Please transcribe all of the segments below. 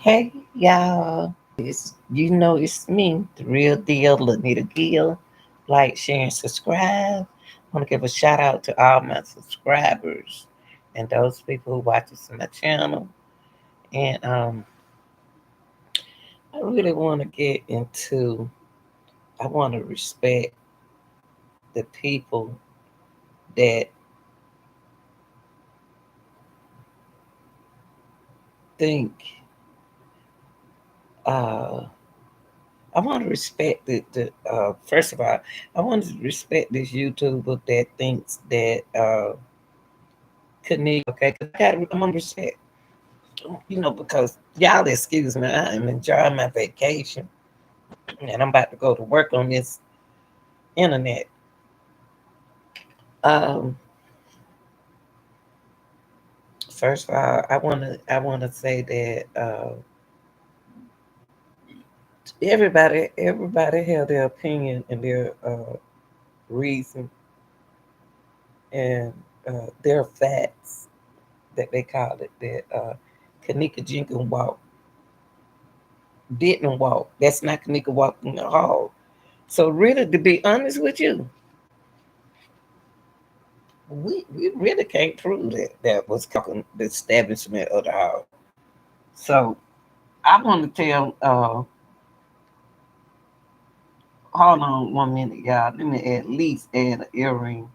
Hey, y'all. It's me, the real deal, Lanita Gill. Like, share, and subscribe. I want to give a shout out to all my subscribers and those people who watch us on my channel. And I really want to get into, I want to respect the people that think, uh, I want to respect first of all, I want to respect this YouTuber that thinks that Kanika, okay? Because I'm gonna respect, because y'all excuse me, I'm enjoying my vacation and I'm about to go to work on this internet. Um, First of all, I wanna say that everybody have their opinion and their reason and their facts that they call it that Kanika Jenkins didn't walk. That's not Kanika walking the hall. So really, to be honest with you, we really can't prove that was the establishment of the house. So I want to tell. Hold on 1 minute, y'all. Let me at least add an earring.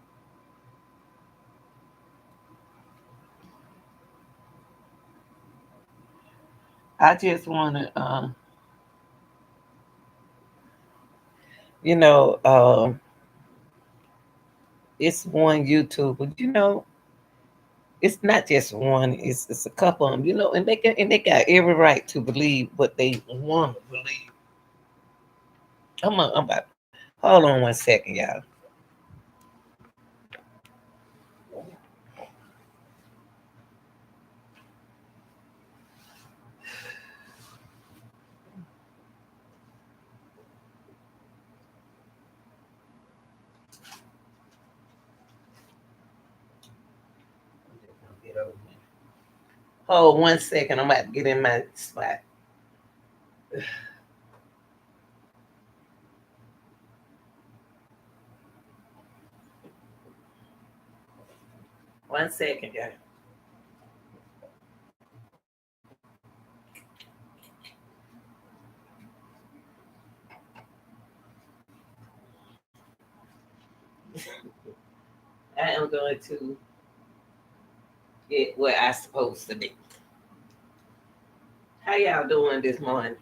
I just want to, you know, it's one YouTuber. It's not just one. It's a couple of them. And they got every right to believe what they want to believe. I'm about. Hold on 1 second, y'all. Get over here. Hold 1 second. I'm about to get in my spot. 1 second, y'all. I am going to get where I supposed to be. How y'all doing this morning?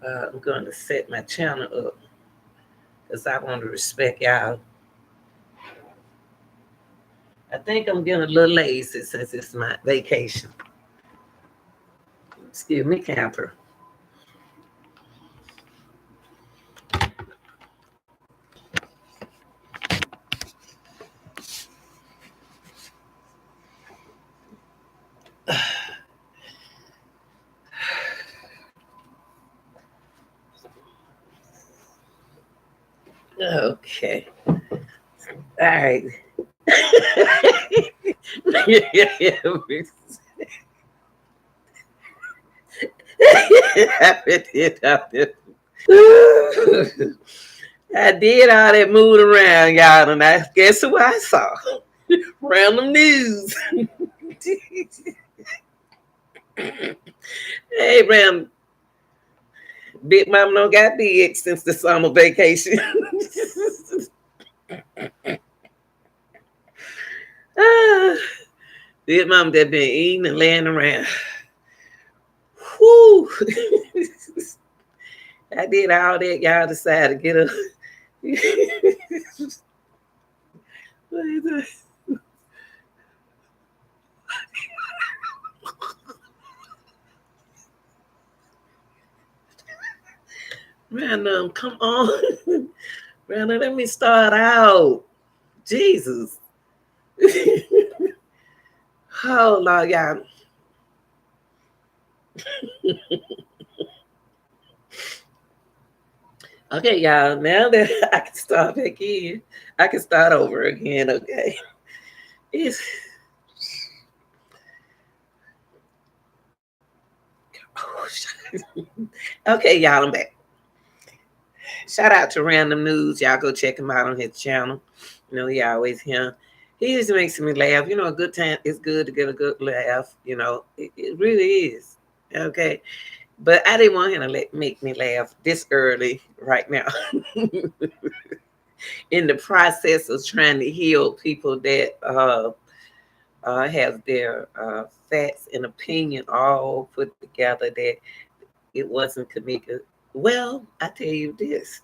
I'm going to set my channel up because I want to respect y'all. I think I'm getting a little lazy since it's my vacation. Excuse me, camper. Okay. All right. Yeah. I did. I did all that moving around, y'all, and I guess who I saw? Random news. Hey, Ram, Big Mama don't got big since the summer vacation. Ah, Big Mama that been eating and laying around. Whew. I did all that. Y'all decided to get up. Random, come on. Random, let me start out. Jesus. Hold on, y'all. Okay, y'all. Now that I can start back in, I can start over again. Okay. It's okay, y'all. I'm back. Shout out to Random News. Y'all go check him out on his channel. He always here. He just makes me laugh. A good time. It's good to get a good laugh. It really is. Okay. But I didn't want him to make me laugh this early right now. In the process of trying to heal people that have their facts and opinion all put together, that it wasn't Kamika. Well, I tell you this.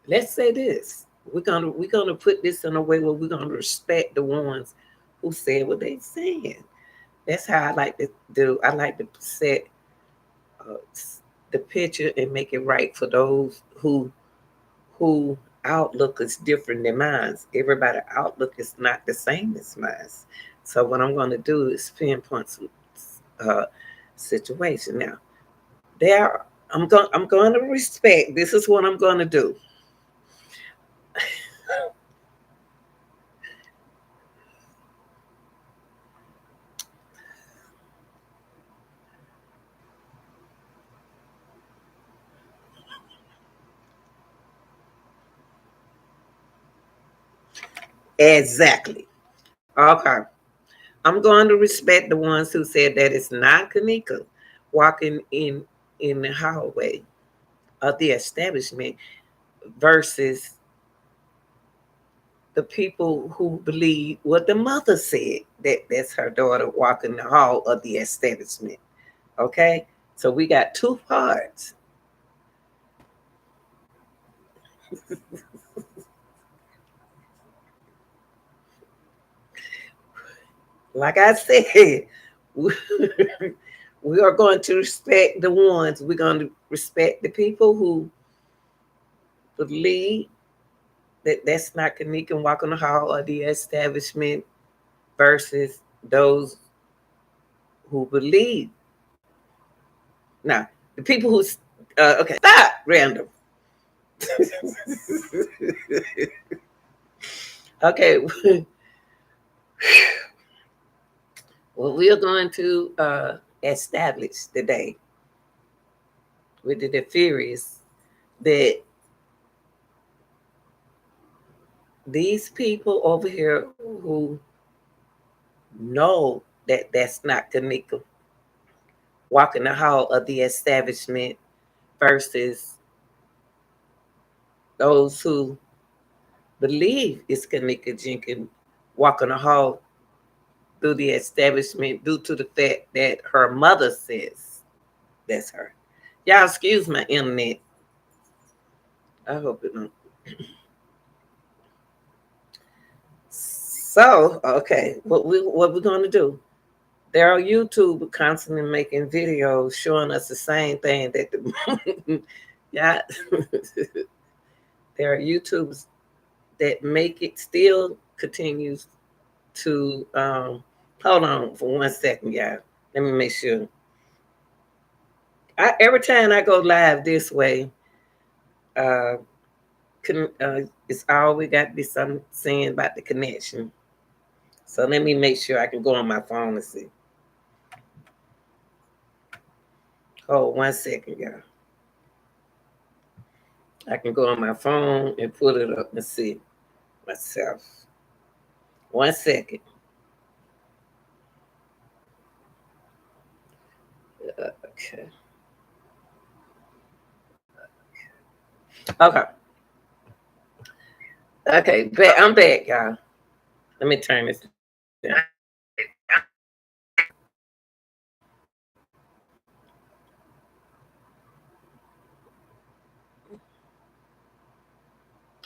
Let's say this. We're gonna put this in a way where we're gonna respect the ones who said what they saying. That's how I like to do. I like to set uh, the picture and make it right for those who outlook is different than mine. Everybody outlook is not the same as mine. So what I'm going to do is pinpoint some uh, situation. Now, there I'm going to respect. This is what I'm going to do. Exactly. Okay. I'm going to respect the ones who said that it's not Kanika walking in the hallway of the establishment versus the people who believe what the mother said, that that's her daughter walking the hall of the establishment. Okay, so we got two parts. Like I said, we are going to respect the ones. We're going to respect the people who believe that that's not Kanika walking the hall of the establishment versus those who believe. Now, the people who okay, stop, random. Okay, what we are going to establish today with the theories that these people over here who know that that's not Kanika walking the hall of the establishment versus those who believe it's Kanika Jenkins walking the hall through the establishment due to the fact that her mother says that's her. Y'all excuse my internet. I hope it don't. So, okay, what we're gonna do? There are YouTube constantly making videos showing us the same thing that the yeah. There are YouTubers that make it still continues to hold on for 1 second, y'all. Let me make sure. Every time I go live this way, uh, it's always got to be something saying about the connection. So let me make sure I can go on my phone and see. Hold 1 second, y'all. I can go on my phone and put it up and see myself. 1 second. Okay. Okay. Okay. I'm back, y'all. Let me turn this down.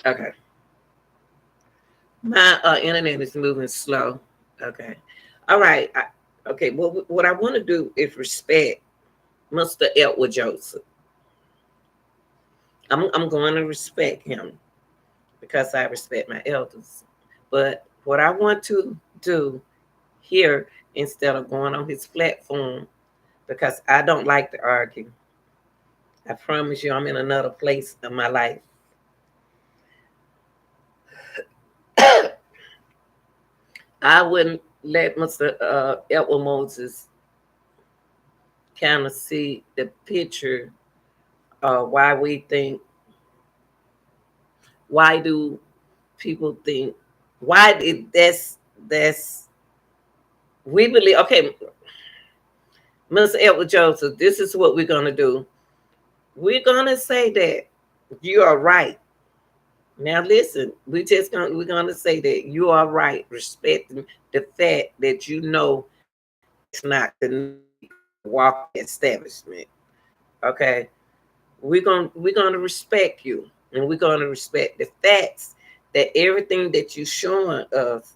Okay. My internet is moving slow. Okay. All right. Okay. Well, what I want to do is respect Mr. Edward Joseph. I'm going to respect him because I respect my elders. But what I want to do here, instead of going on his platform, because I don't like to argue. I promise you, I'm in another place in my life. I wouldn't let Mr. Edward Moses kind of see the picture. Why we think, why do people think, why it, that's we believe. Okay, Mr. Edward Joseph, this is what we're gonna do. We're gonna say that you are right. Now listen, we're gonna say that you are right, respecting the fact that you know that's not Kanika walking establishment. Okay, we're gonna respect you, and we're gonna respect the facts that everything that you're showing us,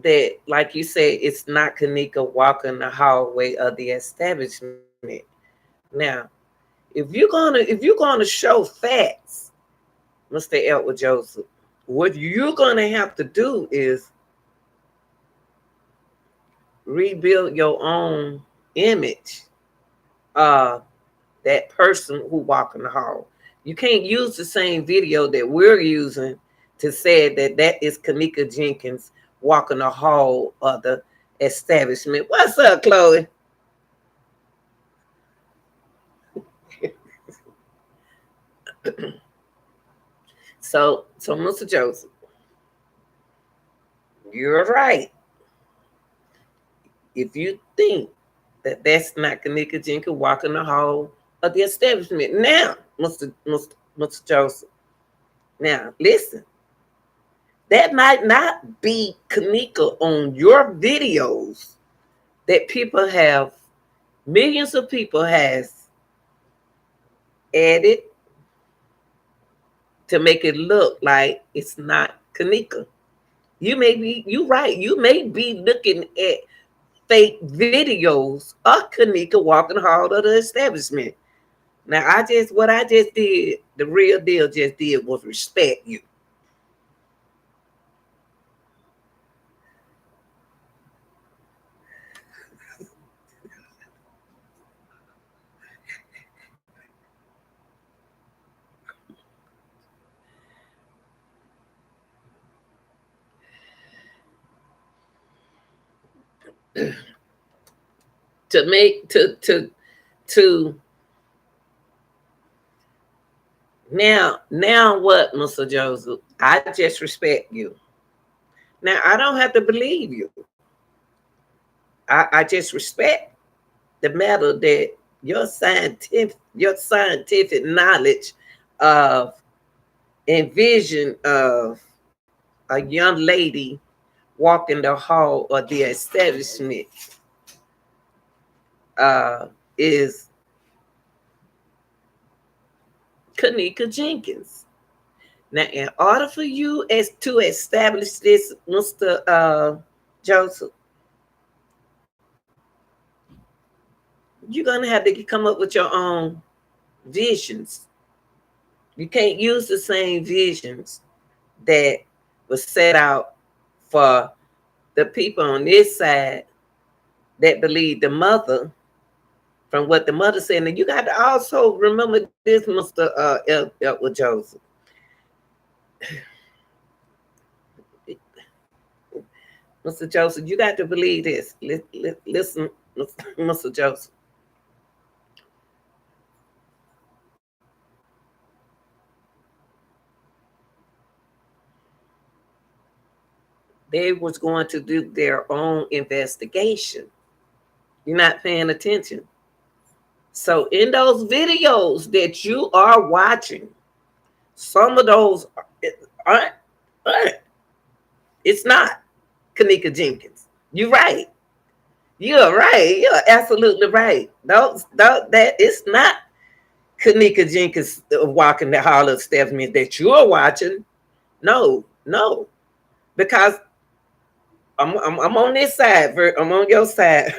that like you said, it's not Kanika walking the hallway of the establishment. Now, if you're gonna show facts, Mr. Edward Joseph, what you're gonna have to do is rebuild your own image of that person who walk in the hall. You can't use the same video that we're using to say that that is Kanika Jenkins walking the hall of the establishment. What's up, Chloe? So Mr. Joseph, you're right. If you think that that's not Kanika Jenkins walking the hall of the establishment, now, Mr. Joseph, now listen, that might not be Kanika on your videos that people have, millions of people has added to make it look like it's not Kanika. You right. You may be looking at fake videos of Kanika walking hard of the establishment. Now what I just did, the real deal just did was respect you. To make to now what, Mr. Joseph? I just respect you. Now I don't have to believe you. I just respect the matter that your scientific knowledge of and vision of a young lady walking the hall of the establishment is Kanika Jenkins. Now, in order for you as to establish this, Mr. Joseph, you're gonna have to come up with your own visions. You can't use the same visions that was set out for the people on this side that believe the mother, from what the mother said. And you got to also remember this, Mr. Edward Joseph. Mr. Joseph, you got to believe this. Listen, Mr. Joseph. They was going to do their own investigation. You're not paying attention. So in those videos that you are watching, some of those aren't. It's not Kanika Jenkins. You're right. You're right. You're absolutely right. That it's not Kanika Jenkins walking the hall of Stephanie that you're watching. No, no, because I'm on this side. I'm on your side.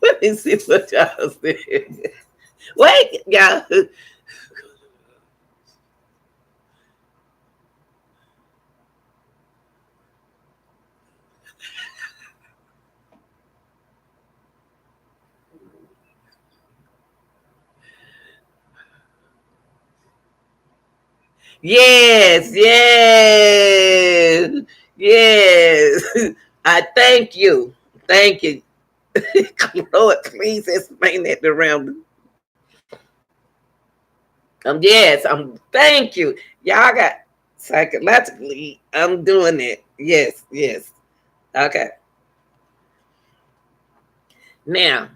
Let me see what y'all said. Wait, y'all. Yes, yes, yes. I thank you. Thank you. Lord, please explain that around. Yes, thank you. Y'all got psychologically, I'm doing it. Yes, yes. Okay. Now,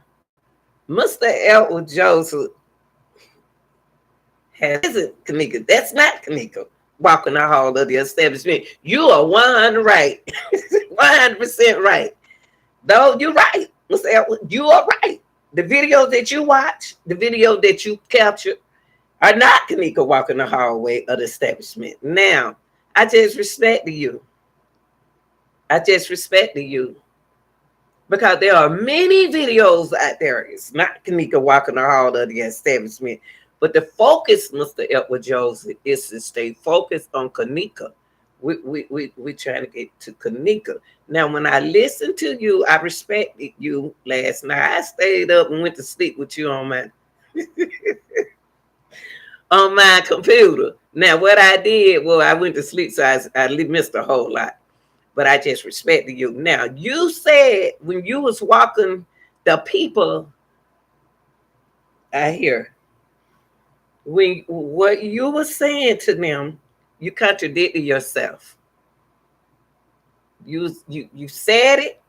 Mr. Elwood Joseph isn't Kanika. That's not Kanika walking the hall of the establishment. You are 100 right. 100% right. Though you're right, Mr. Elwood. You are right. The videos that you watch, the video that you captured, are not Kanika walking the hallway of the establishment. Now, I just respect you. I just respect you because there are many videos out there. It's not Kanika walking the hall of the establishment, but the focus, Mr. Edward Joseph, is to stay focused on Kanika. We trying to get to Kanika. Now, when I listened to you, I respected you last night. I stayed up and went to sleep with you on my computer. Now, what I did, well, I went to sleep, so I missed a whole lot. But I just respected you. Now, you said when you was walking the people, I hear, when what you were saying to them, you contradicted yourself. You said it,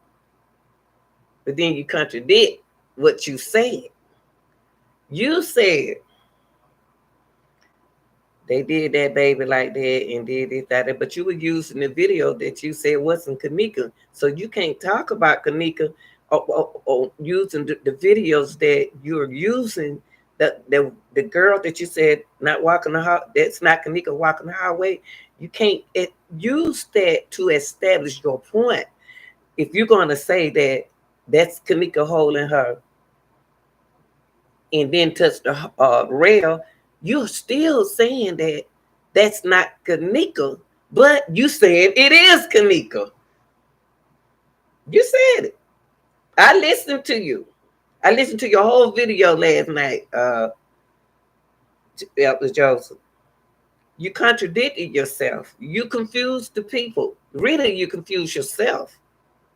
but then you contradict what you said. You said they did that baby like that and did this, that, but you were using the video that you said wasn't Kanika. So you can't talk about Kanika or using the videos that you're using. The girl that you said not walking the hall, that's not Kanika walking the highway. You can't use that to establish your point. If you're going to say that that's Kanika holding her and then touch the rail, you're still saying that that's not Kanika, but you said it is Kanika. You said it. I listened to you. I listened to your whole video last night, Joseph. You contradicted yourself. You confused the people. Really, you confused yourself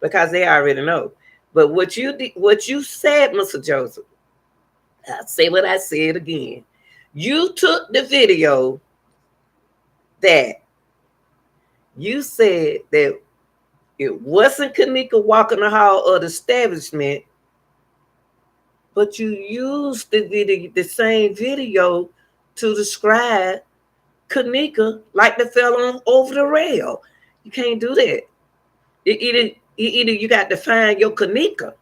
because they already know. But what you said, Mr. Joseph, I'll say what I said again. You took the video that you said that it wasn't Kanika walking the hall of the establishment, but you used the same video to describe Kanika like the fella over the rail. You can't do that. Either you got to find your Kanika.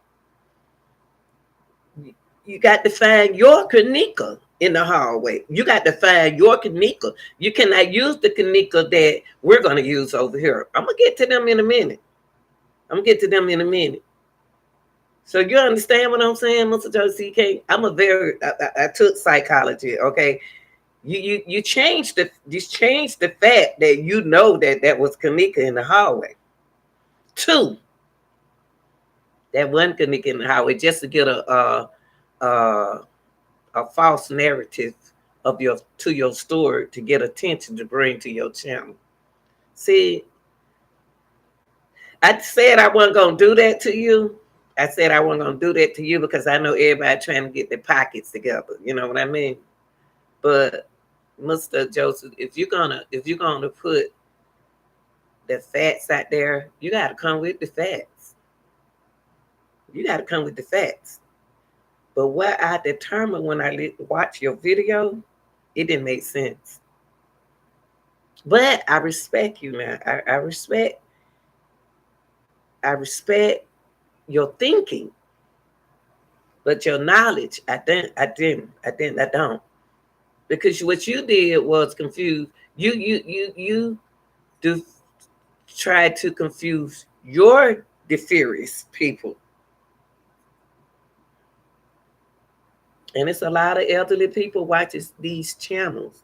You got to find your Kanika in the hallway. You got to find your Kanika. You cannot use the Kanika that we're going to use over here. I'm going to get to them in a minute. So you understand what I'm saying, Mr. Josie? I took psychology, okay? You changed the fact that you know that was Kanika in the hallway. Two, that one Kanika in the hallway just to get a false narrative of your story to get attention to bring to your channel. See, I said I wasn't gonna do that to you. I said I wasn't gonna do that to you because I know everybody trying to get their pockets together. You know what I mean? But Mr. Joseph, if you're gonna put the facts out there, you gotta come with the facts. You gotta come with the facts. But what I determined when I watched your video, it didn't make sense. But I respect you now. I respect your thinking, but your knowledge, I don't. Because what you did was confuse. You do try to confuse your deferious people. And it's a lot of elderly people watching these channels.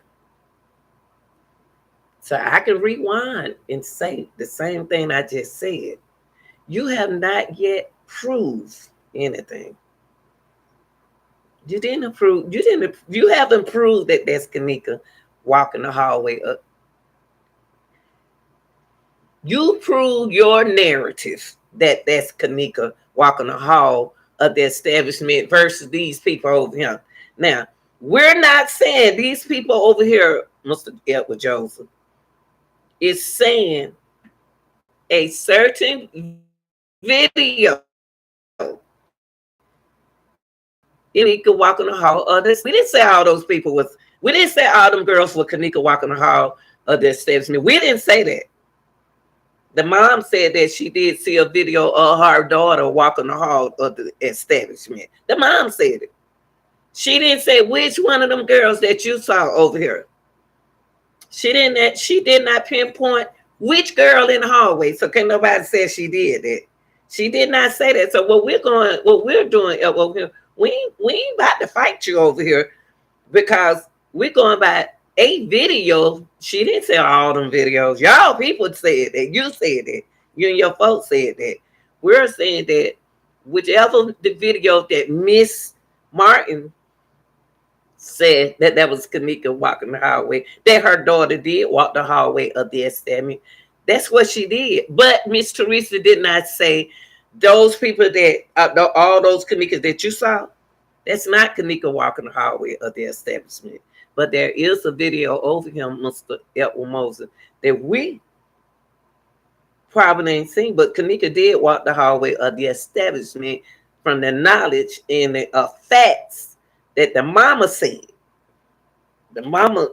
So I can rewind and say the same thing I just said. You have not yet proved anything. You haven't proved that that's Kanika walking the hallway You prove your narrative that that's Kanika walking the hall of the establishment versus these people over here. Now, we're not saying these people over here, Mr. Edward Joseph, is saying a certain video Kanika walking the hall of this. We didn't say all those people was, we didn't say all them girls were Kanika walking the hall of the establishment. We didn't say that. The mom said that she did see a video of her daughter walking the hall of the establishment. The mom said it. She didn't say which one of them girls that you saw over here. She didn't. She did not pinpoint which girl in the hallway. So can nobody say she did that? She did not say that. So what we're doing over here, we ain't about to fight you over here because we're going by a video. She didn't say all them videos. Y'all people said that. You said that. You and your folks said that. We're saying that whichever the video that Miss Martin said that was Kanika walking the hallway, that her daughter did walk the hallway of the establishment. That's what she did. But Miss Teresa did not say those people that all those Kanikas that you saw. That's not Kanika walking the hallway of the establishment. But there is a video over him, Mr. Edward Moses, that we probably ain't seen. But Kanika did walk the hallway of the establishment from the knowledge and the facts that the mama said. The mama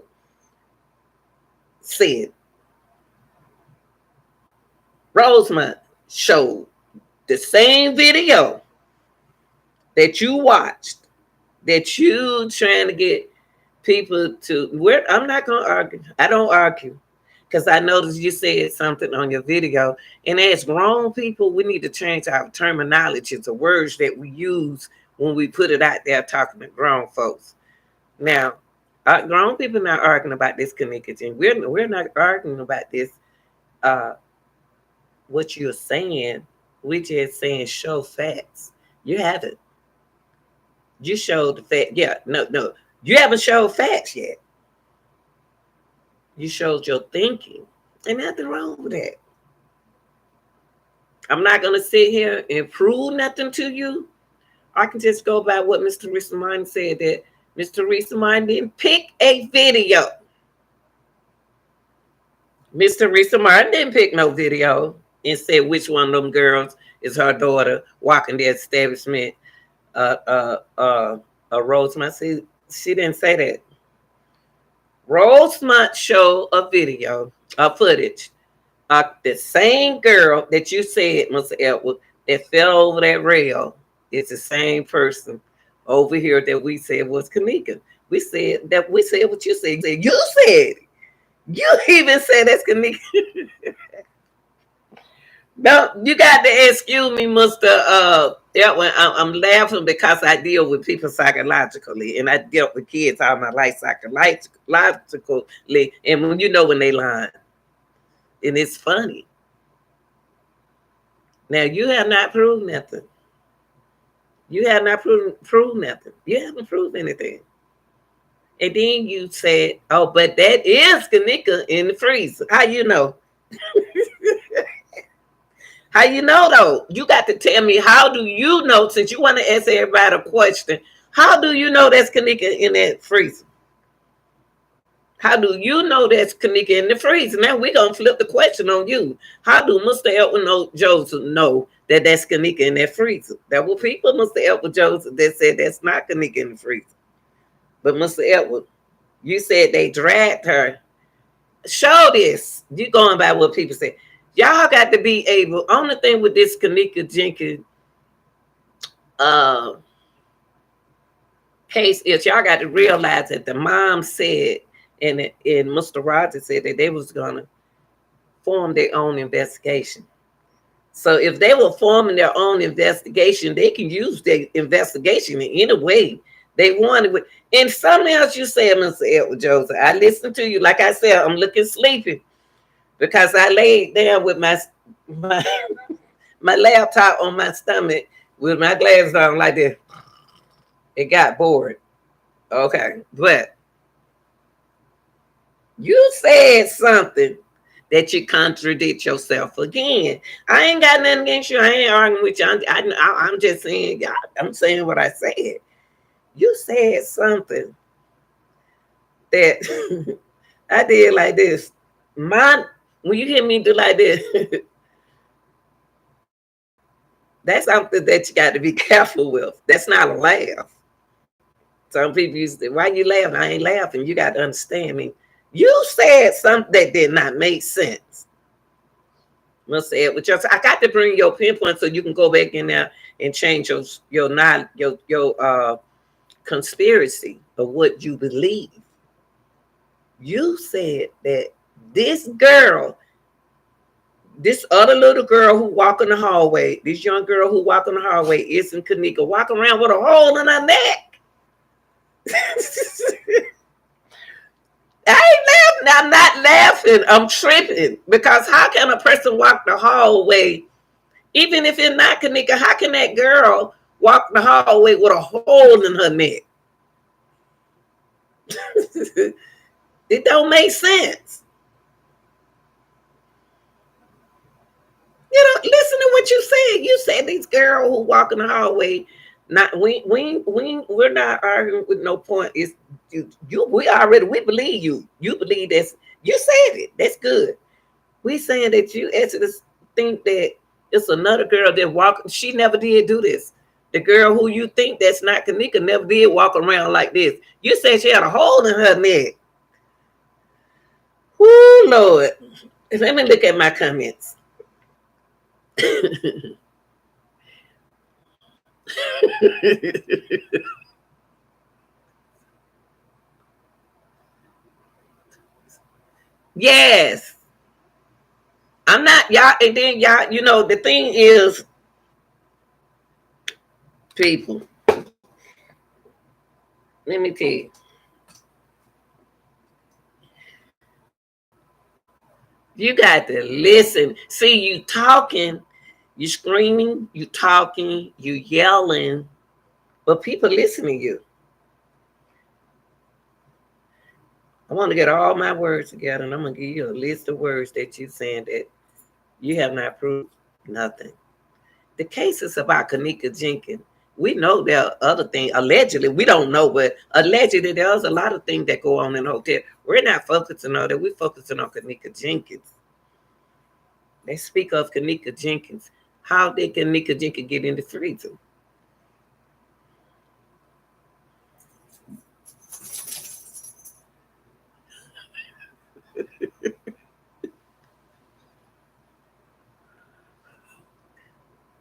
said Rosemont showed the same video that you watched, that you trying to get people to. I'm not going to argue. I don't argue because I noticed you said something on your video. And as grown people, we need to change our terminology to words that we use when we put it out there talking to grown folks. Now, grown people not arguing about this Kanika thing. We're not arguing about this. What you're saying, we just saying show facts. You haven't. You showed the fact. Yeah, no. You haven't showed facts yet. You showed your thinking. Ain't nothing wrong with that. I'm not going to sit here and prove nothing to you. I can just go by what Mr. Teresa Martin said, that Mr. Teresa Martin didn't pick a video. Mr. Teresa Martin didn't pick no video and say which one of them girls is her daughter walking the establishment. Rosemont, she didn't say that. Rosemont showed a video, a footage of the same girl that you said, Mr. Edward, that fell over that rail. It's the same person over here that we said was Kanika. We said what you said. You said it. You even said that's Kanika. No, you got to excuse me, Mr. Edwin. I'm laughing because I deal with people psychologically, and I dealt with kids all my life psychologically. And when you know when they lying, and it's funny. Now you have not proved nothing. You have not proved nothing. You haven't proved anything. And then you said, "Oh, but that is Kanika in the freezer." How you know? How you know though? You got to tell me, how do you know, since you want to ask everybody a question, how do you know that's Kanika in that freezer? How do you know that's Kanika in the freezer? Now we're going to flip the question on you. How do Mr. Edward Joseph know that that's Kanika in that freezer? There were people, Mr. Edward Joseph, that said that's not Kanika in the freezer. But Mr. Edward, you said they dragged her. Show this. You going by what people say. Y'all got to be able. Only thing with this Kanika Jenkins case is y'all got to realize that the mom said, and Mr. Rogers said that they was gonna form their own investigation. So if they were forming their own investigation, they can use their investigation in any way they wanted. And something else you said, Mr. Edward Joseph, I listened to you. Like I said, I'm looking sleepy, because I laid down with my laptop on my stomach with my glasses on like this. It got bored. Okay. But you said something that you contradict yourself again. I ain't got nothing against you. I ain't arguing with you. I'm just saying, I'm saying what I said. You said something that I did like this. When you hear me do like this, that's something that you got to be careful with. That's not a laugh. Some people used to, why you laughing? I ain't laughing. You got to understand me. You said something that did not make sense. Must say it with your. I got to bring your pinpoint so you can go back in there and change your conspiracy of what you believe. You said that this girl, this other little girl who walk in the hallway, this young girl who walk in the hallway, isn't Kanika, walking around with a hole in her neck. I ain't laughing. I'm not laughing. I'm tripping. Because how can a person walk the hallway, even if it's not Kanika, how can that girl walk the hallway with a hole in her neck? It don't make sense. You know, listen to what you said. You said these girls who walk in the hallway. Not we're not arguing with no point. It's we believe you. You believe this. You said it. That's good. We saying that you actually think that it's another girl that walk. She never did do this. The girl who you think that's not Kanika never did walk around like this. You said she had a hole in her neck. Whoo, Lord. Let me look at my comments. Yes. I'm not y'all, and then y'all, you know, the thing is, people, let me tell you. You got to listen. See, you talking, you screaming, you talking, you yelling, but people listen to you. I want to get all my words together, and I'm gonna give you a list of words that you saying that you have not proved nothing. The case is about Kanika Jenkins. We know there are other things. Allegedly, we don't know, but allegedly there's a lot of things that go on in the hotel. We're not focusing on that. We're focusing on Kanika Jenkins. They speak of Kanika Jenkins. How did Kanika Jenkins get in the freezer?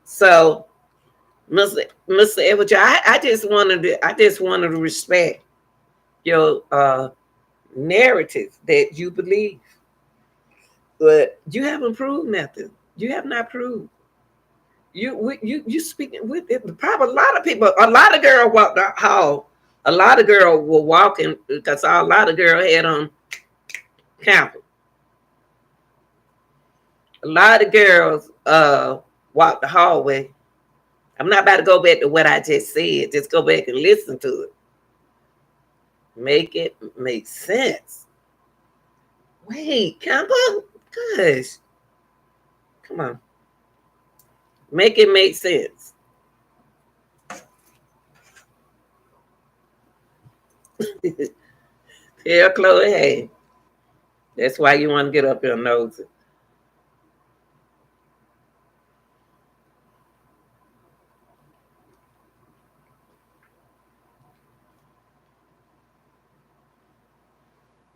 So, Mr. Edward, I just wanted to respect your narrative that you believe, but you haven't proved nothing. You have not proved. You speaking with it, probably a lot of people. A lot of girls walked the hall. A lot of girls were walking because a lot of girls had on campers. A lot of girls walked the hallway. I'm not about to go back to what I just said. Just go back and listen to it. Make it make sense. Wait, Camper? Gosh. Come on. Make it make sense. Tell Chloe, hey. That's why you want to get up your nose.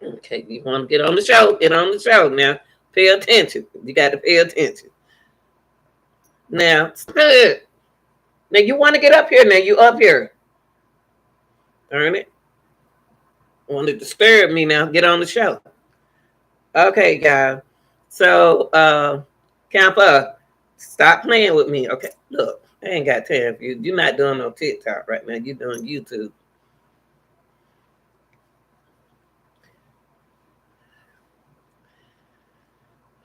Okay, you want to get on the show? Get on the show now. Pay attention. You got to pay attention. Now, good. Now you want to get up here. Now you up here. Darn it. Want to disturb me now? Get on the show. Okay, guys. So, Camper, stop playing with me. Okay, look, I ain't got time for you. You're not doing no TikTok right now. You're doing YouTube.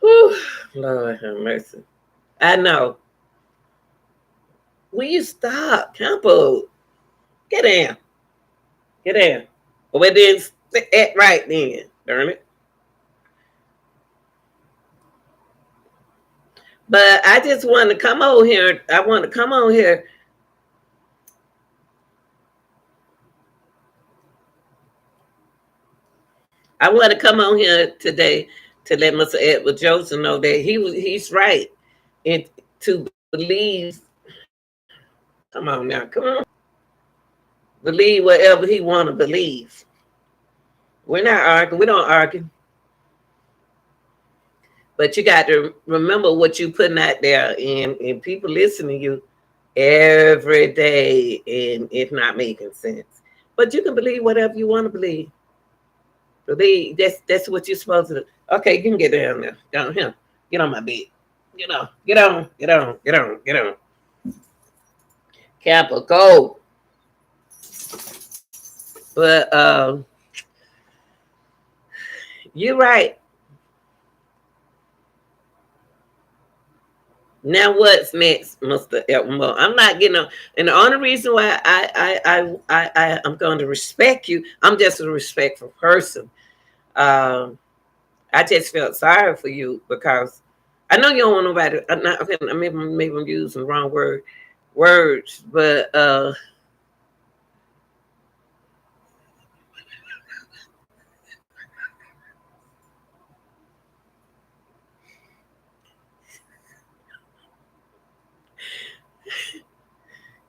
Whew, Lord have mercy. I know. Will you stop, Campo? Get down. Get down. Well, then, act right then, darn it. But I just want to come on here. I want to come on here. I want to come on here today to let Mr. Edward Joseph know that he's right and to believe. Come on now, come on. Believe whatever he want to believe. We're not arguing. We don't argue. But you got to remember what you putting out there, and people listen to you every day, and it's not making sense. But you can believe whatever you want to believe. Believe that's what you're supposed to do. Okay, you can get down there, down here, get on my bed. Get on, get on, get on, get on. Kappa, go. But you're right. Now what's next, Mr. Elmo? I'm not getting on, and the only reason why I'm going to respect you, I'm just a respectful person. Um, I just felt sorry for you because I know you don't want nobody. I'm not, okay, maybe I'm using the wrong words, but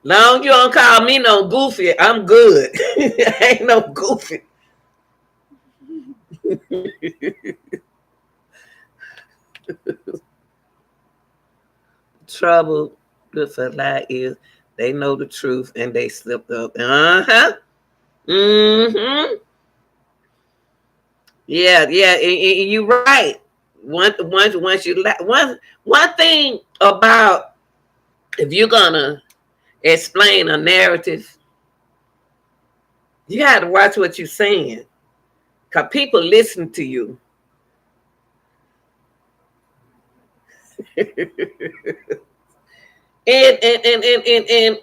long you don't call me no goofy, I'm good. I ain't no goofy. Trouble with a lie is they know the truth and they slipped up. Uh-huh. Mm-hmm. Yeah, yeah, and you're right. Once you one thing about if you're gonna explain a narrative, you have to watch what you're saying, cause people listen to you. And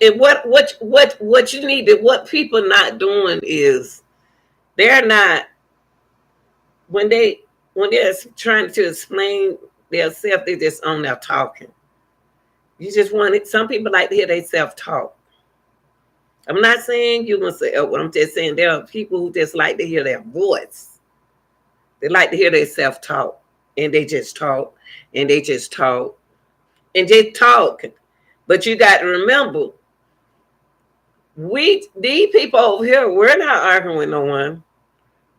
what you need to what people not doing is they're not when they're trying to explain their self, they just on there talking. You just want it. Some people like to hear they self talk. I'm not saying you gonna say oh, I'm just saying there are people who just like to hear their voice. They like to hear their self talk, and they just talk, and they just talk, and they talk. But you got to remember, these people over here, we're not arguing with no one.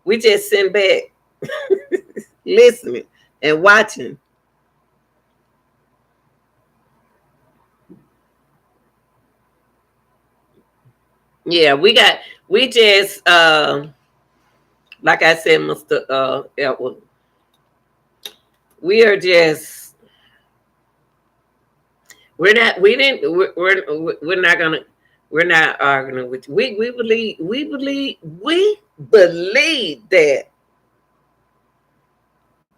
We just sitting back, listening and watching. Yeah, we just like I said, Mr. Edward, we are just we're not gonna we're not arguing with you. We believe that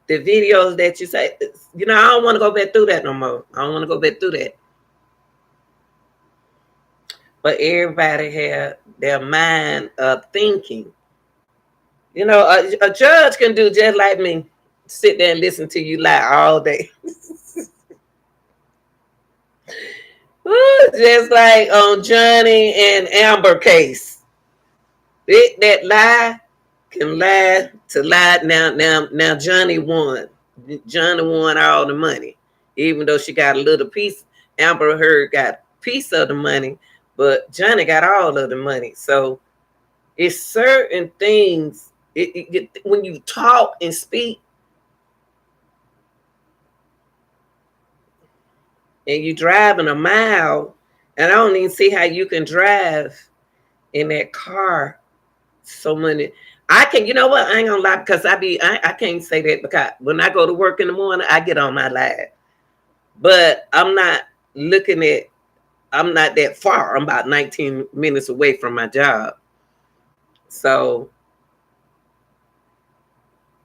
the videos that you say, I don't want to go back through that no more. I don't want to go back through that. But everybody had their mind of thinking. A judge can do just like me, sit there and listen to you lie all day. Just like on Johnny and Amber case. That lie can lie to lie. Now Johnny won. Johnny won all the money, even though she got a little piece. Amber Heard got a piece of the money, but Johnny got all of the money. So it's certain things. When you talk and speak, and you driving a mile, and I don't even see how you can drive in that car so many. I can, you know what? I ain't gonna lie because I can't say that because when I go to work in the morning, I get on my live. But looking at, I'm not that far. I'm about 19 minutes away from my job. So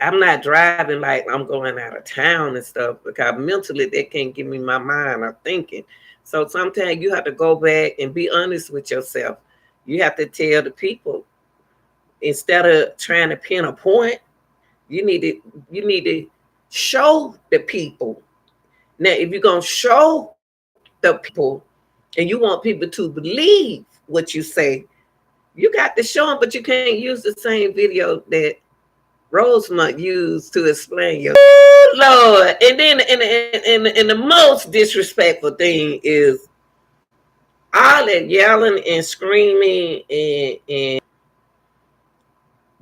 I'm not driving like I'm going out of town and stuff because mentally that can't give me my mind or thinking. So sometimes you have to go back and be honest with yourself. You have to tell the people instead of trying to pin a point, you need to show the people Now, if you're gonna show the people and you want people to believe what you say, you got to show them, but you can't use the same video that Rosemont used to explain your Lord. And then and the most disrespectful thing is all that yelling and screaming and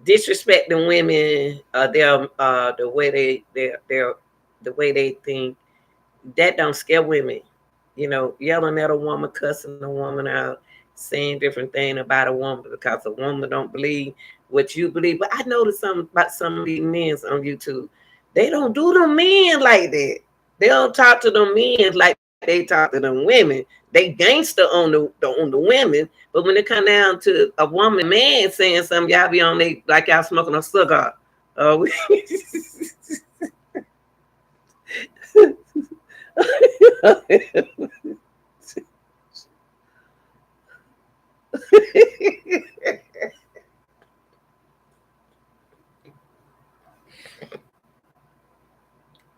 disrespecting women, the way they're the way they think, that don't scare women. You know, yelling at a woman, cussing a woman out, saying different things about a woman because a woman don't believe what you believe. But I noticed something about some of these men on YouTube. They don't do them men like that. They don't talk to them men like they talk to them women. They gangster on the women, but when it come down to a woman man saying something, y'all be on they like y'all smoking a cigar. Uh,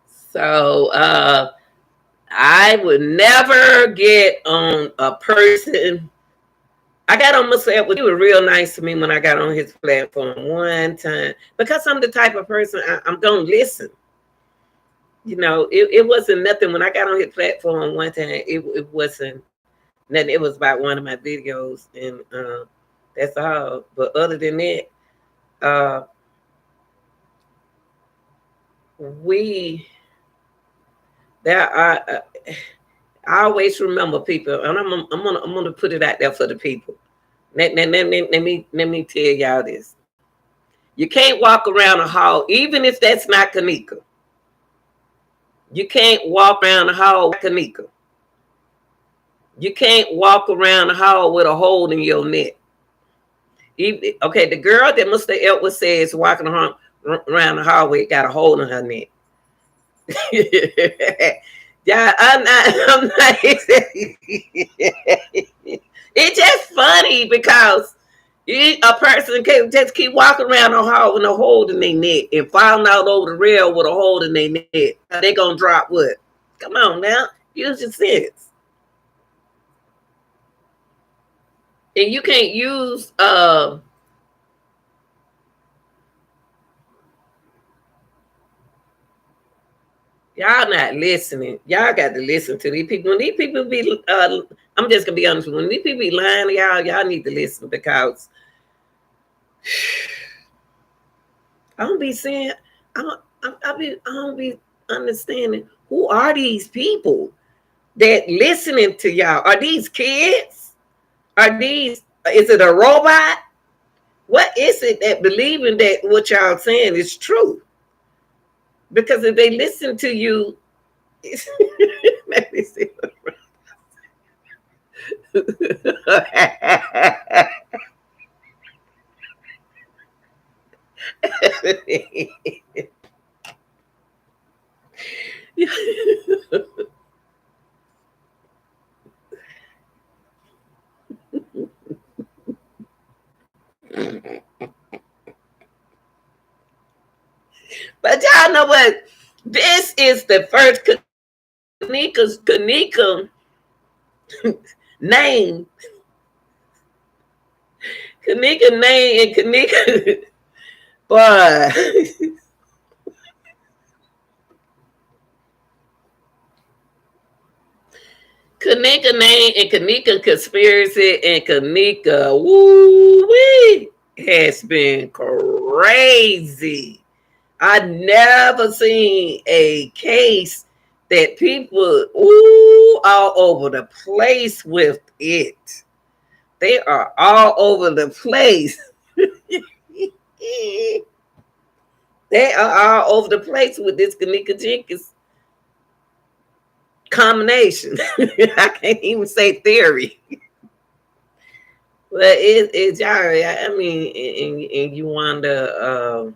so I would never get on a person. I got on myself. He was real nice to me when I got on his platform one time because I'm the type of person I'm gonna listen. You know, it wasn't nothing when I got on his platform one time. It wasn't nothing. It was about one of my videos, and that's all. But other than that, uh, we there are. I always remember people, and I'm gonna put it out there for the people. Let me tell y'all this. You can't walk around a hall, even if that's not Kanika. You can't walk around the hall with Kanika. You can't walk around the hall with a hole in your neck. Okay, the girl that Mr. Edward says walking around the hallway got a hole in her neck. Yeah, I'm not. It's just funny because a person can just keep walking around the hall with a hole in their neck and falling out over the rail with a hole in their neck. They gonna drop what? Come on now, use your sense. And you can't use y'all not listening. Y'all got to listen to these people. When these people be, I'm just gonna be honest. When these people be lying to y'all need to listen because I don't be saying, I don't be understanding who are these people that listening to y'all. Are these kids? Are these? Is it a robot? What is it that believing that what y'all saying is true? Because if they listen to you, let me see. But y'all know what? This is the first Kanika name. Kanika name and Kanika. But Kanika name and Kanika conspiracy and Kanika woo wee has been crazy. I never seen a case that people all over the place with it. They are all over the place. They are all over the place with this Kanika Jenkins combination. I can't even say theory. But it's I mean, and you wonder,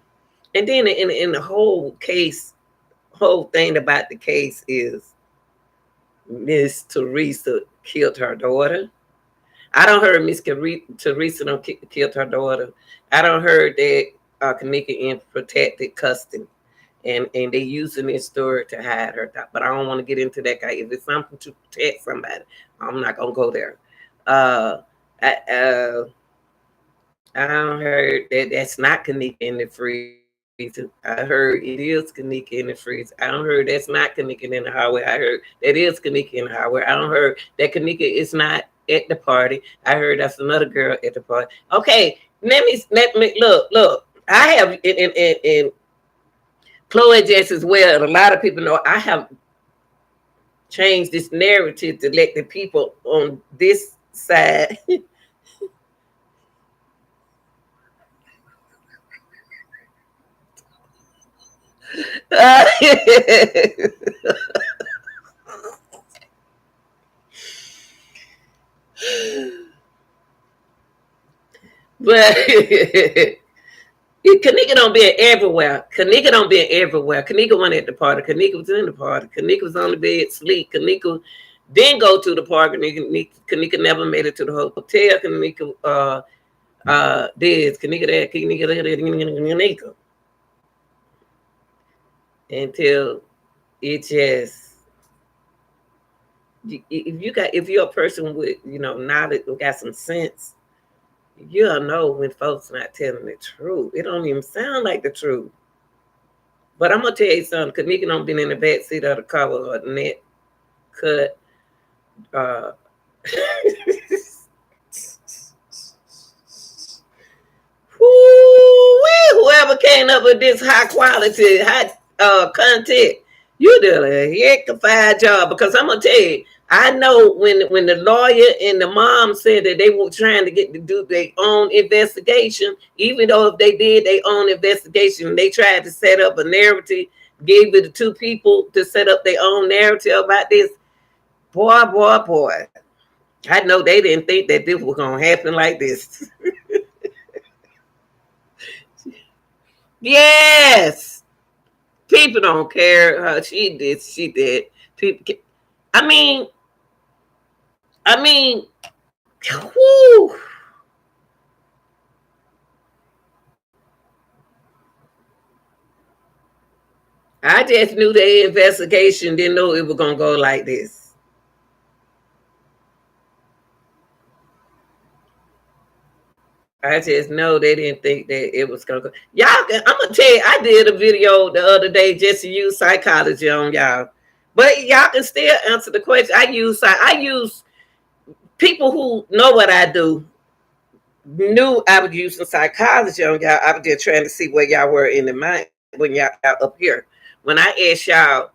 and then in the whole case, whole thing about the case is Miss Teresa killed her daughter. I don't heard Miss Teresa killed her daughter. I don't heard that Kanika in protected custody. and they using this story to hide her. But I don't want to get into that guy. If it's something to protect somebody, I'm not gonna go there. Uh, I, I heard that that's not Kanika in the freezer. I heard it is Kanika in the freezer. I don't heard that's not Kanika in the highway. I heard that is Kanika in the highway. I don't heard that Kanika is not at the party. I heard that's another girl at the party. Okay, let me look. I have in Chloe Jess as well, and a lot of people know I have changed this narrative to let the people on this side but Kanika don't be everywhere. Kanika don't be everywhere. Kanika went at the party. Kanika was in the party. Kanika was on the bed, sleep. Kanika didn't go to the party. Kanika never made it to the hotel. Kanika did. Kanika that. Kanika until it just if you're a person with knowledge or got some sense, you'll know when folks not telling the truth. It don't even sound like the truth. But I'm gonna tell you something. Kanika don't been in the back seat of the car with her neck cut. Whoever came up with this high quality, high content, you did a heck of a fine job. Because I'm gonna tell you, I know when the lawyer and the mom said that they were trying to get to do their own investigation, even though if they did their own investigation, they tried to set up a narrative, gave it to two people to set up their own narrative about this. Boy. I know they didn't think that this was gonna happen like this. Yes. People don't care. She did. People. I mean. Whew. I just knew the investigation didn't know it was gonna go like this. I just know they didn't think that it was gonna go. I'm gonna tell you, I did a video the other day just to use psychology on y'all. But y'all can still answer the question. I use people who know what I do knew I was using psychology on y'all. I was just trying to see where y'all were in the mind when y'all up here. When I asked y'all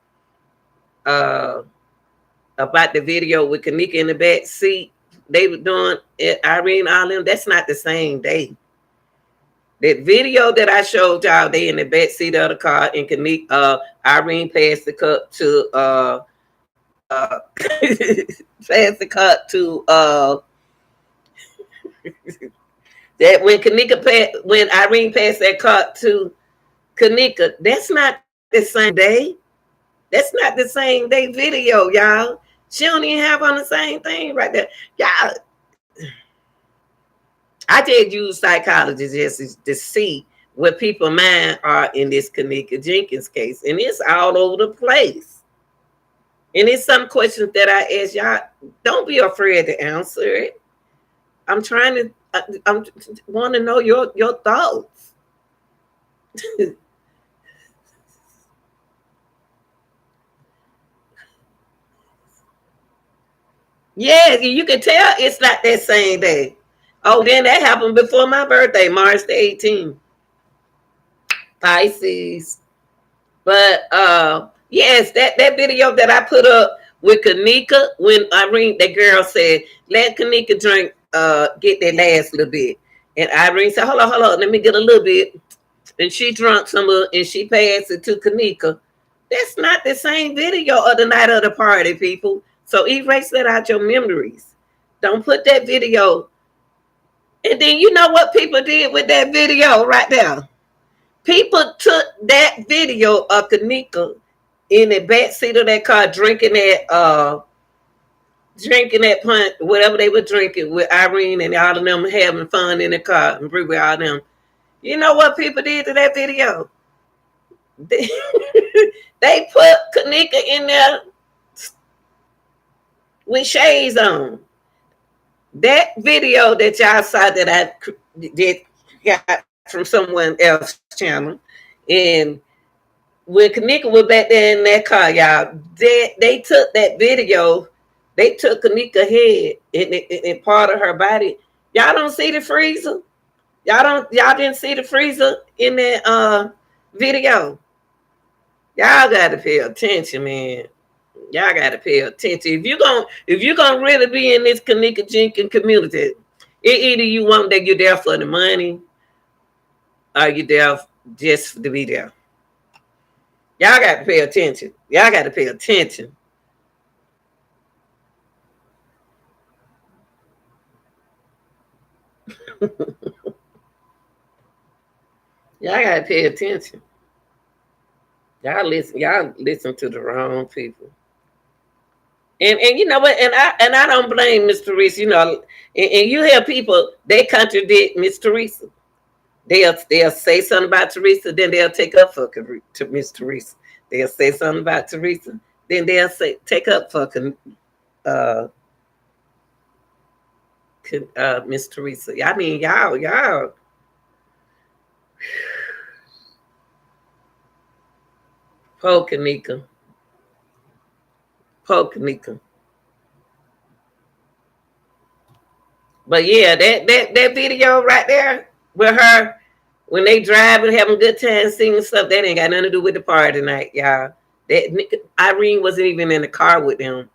about the video with Kanika in the back seat, they were doing it, Irene, all them. That's not the same day. That video that I showed y'all, they in the back seat of the car, and Kanika, Irene passed the cup to passed the cup to that when Irene passed that cup to Kanika, that's not the same day. That's not the same day video, y'all. She don't even have on the same thing right there. Y'all, I just use psychology just to see what people's mind are in this Kanika Jenkins case. And it's all over the place. And it's some questions that I ask y'all. Don't be afraid to answer it. I'm want to know your thoughts. Yeah, you can tell it's not that same day. Oh, then that happened before my birthday, March the 18th. Pisces. But yes, that video that I put up with Kanika, when Irene, that girl said, let Kanika drink, get that last little bit. And Irene said, hold on, let me get a little bit. And she drunk some of it and she passed it to Kanika. That's not the same video of the night of the party, people. So erase that out your memories. Don't put that video. And then you know what people did with that video right there? People took that video of Kanika in the back seat of that car drinking that punch, whatever they were drinking with Irene and all of them having fun in the car and with all them. You know what people did to that video? They, they put Kanika in there with shades on. That video that y'all saw that I did got from someone else's channel, and when Kanika was back there in that car, y'all, they took that video, they took Kanika head and part of her body. Y'all don't see the freezer. Y'all didn't see the freezer in that video. Y'all gotta pay attention, man. Y'all gotta pay attention. If you gonna really be in this Kanika Jenkins community, either you want that you're there for the money or you there just to be there. Y'all got to pay attention. Y'all got to pay attention. Y'all got to pay attention. Y'all listen to the wrong people. And you know what? And I don't blame Miss Teresa. You know, and you hear people they contradict Miss Teresa. They'll say something about Teresa, then they'll take up for to Miss Teresa. They'll say something about Teresa, then they'll say take up for uh, Miss Teresa. I mean, y'all. Poor Kanika. Poor Kanika. But yeah, that video right there with her when they driving, having good time, singing stuff, that ain't got nothing to do with the party tonight, y'all. That Irene wasn't even in the car with them.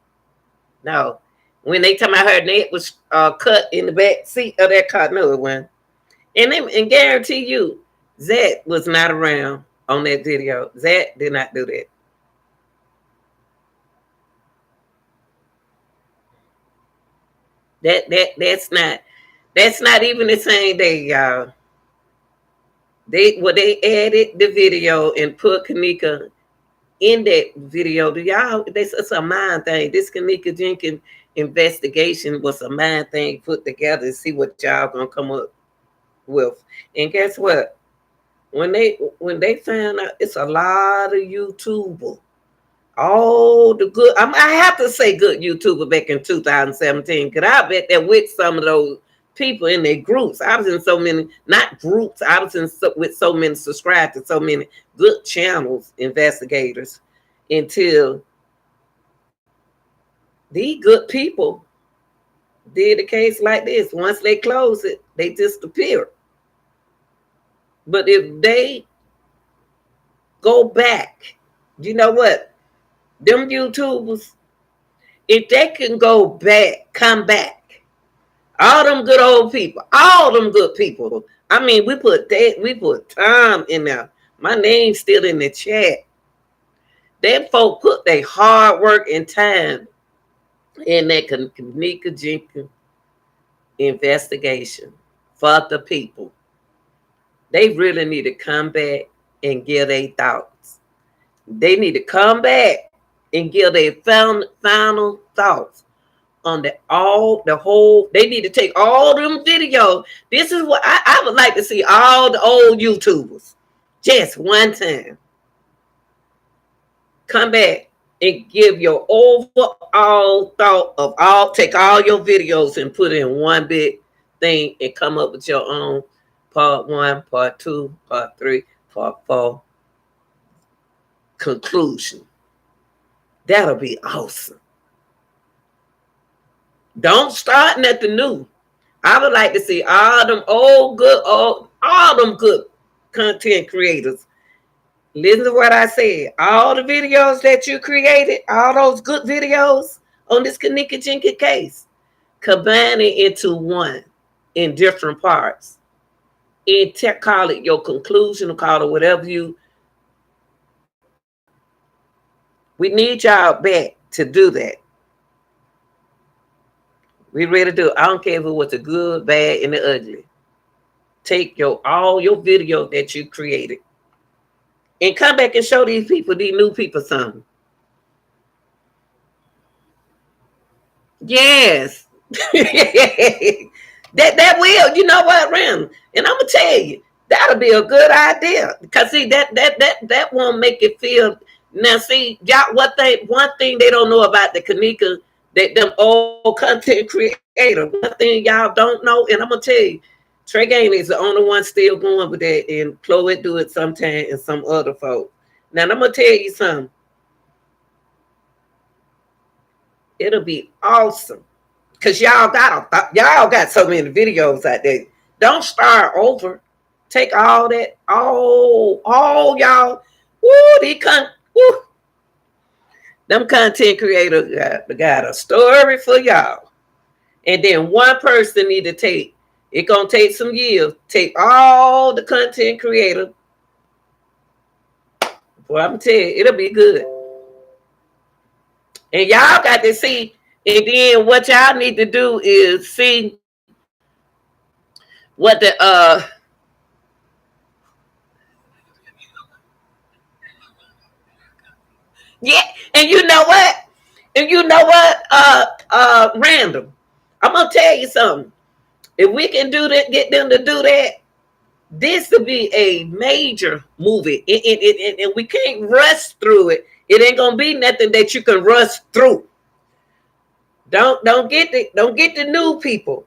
No. When they talking about her neck was cut in the back seat of that car, no, it wasn't. And guarantee you, Zach was not around on that video. Zach did not do that. That's not even the same day, y'all. They added the video and put Kanika in that video. Do y'all? It's a mind thing. This Kanika Jenkins investigation was a mind thing put together to see what y'all gonna come up with. And guess what? When they found out, it's a lot of YouTubers. All the good, I have to say good YouTuber back in 2017, because I bet that with some of those people in their groups, I was in so many, not groups, I was with so many subscribed to so many good channels, investigators, until these good people did a case like this. Once they close it, they disappear. But if they go back, you know what? Them YouTubers, if they can go back, come back, all them good old people, all them good people. I mean, we put time in there. My name's still in the chat. Them folk put their hard work and time in that Kanika Jenkins investigation for the people. They really need to come back and give their thoughts. They need to come back and give their final thoughts on the whole. They need to take all them videos. This is what I would like to see all the old YouTubers just one time come back and give your overall thought of take all your videos and put in one big thing and come up with your own part 1, part 2, part 3, part 4 conclusion. That'll be awesome. Don't start nothing new. I would like to see all them all them good content creators. Listen to what I said. All the videos that you created, all those good videos on this Kanika Jenkins case, combine it into one in different parts. And call it your conclusion, or call it whatever you. We need y'all back to do that. We ready to do it. I don't care if it was the good, bad, and the ugly. Take all your video that you created and come back and show these new people something. Yes. that will. You know what, Ram? And I'm gonna tell you, That'll be a good idea. Because see, that won't make it feel. Now see, y'all, one thing they don't know about the Kanika, that them old content creator. One thing y'all don't know, and I'm gonna tell you, Trey Game is the only one still going with that, and Chloe do it sometime, and some other folks. Now I'm gonna tell you something. It'll be awesome. Cause y'all got so many videos out there. Don't start over. Take all that, all y'all. Woo, woo, them content creators got a story for y'all. And then one person need to take. It gonna take some years. Take all the content creators. Well, I'm tell you, it'll be good. And y'all got to see. And then what y'all need to do is see what the yeah, and you know what? And you know what? Random. I'm gonna tell you something. If we can do that, get them to do that, this will be a major movie. And we can't rush through it. It ain't gonna be nothing that you can rush through. Don't get the new people.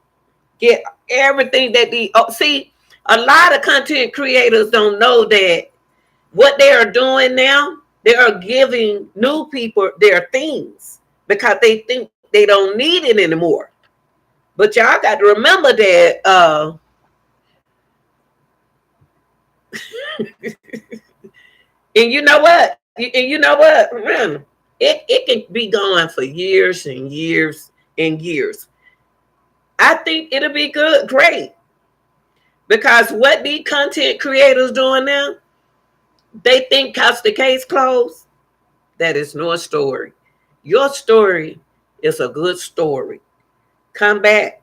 Get everything that see. A lot of content creators don't know that what they are doing now. They are giving new people their things because they think they don't need it anymore. But y'all got to remember that. And you know what? And you know what? It can be going for years and years and years. I think it'll be good, great. Because what these content creators doing now, they think cause the case closed, that is no story. Your story is a good story. Come back.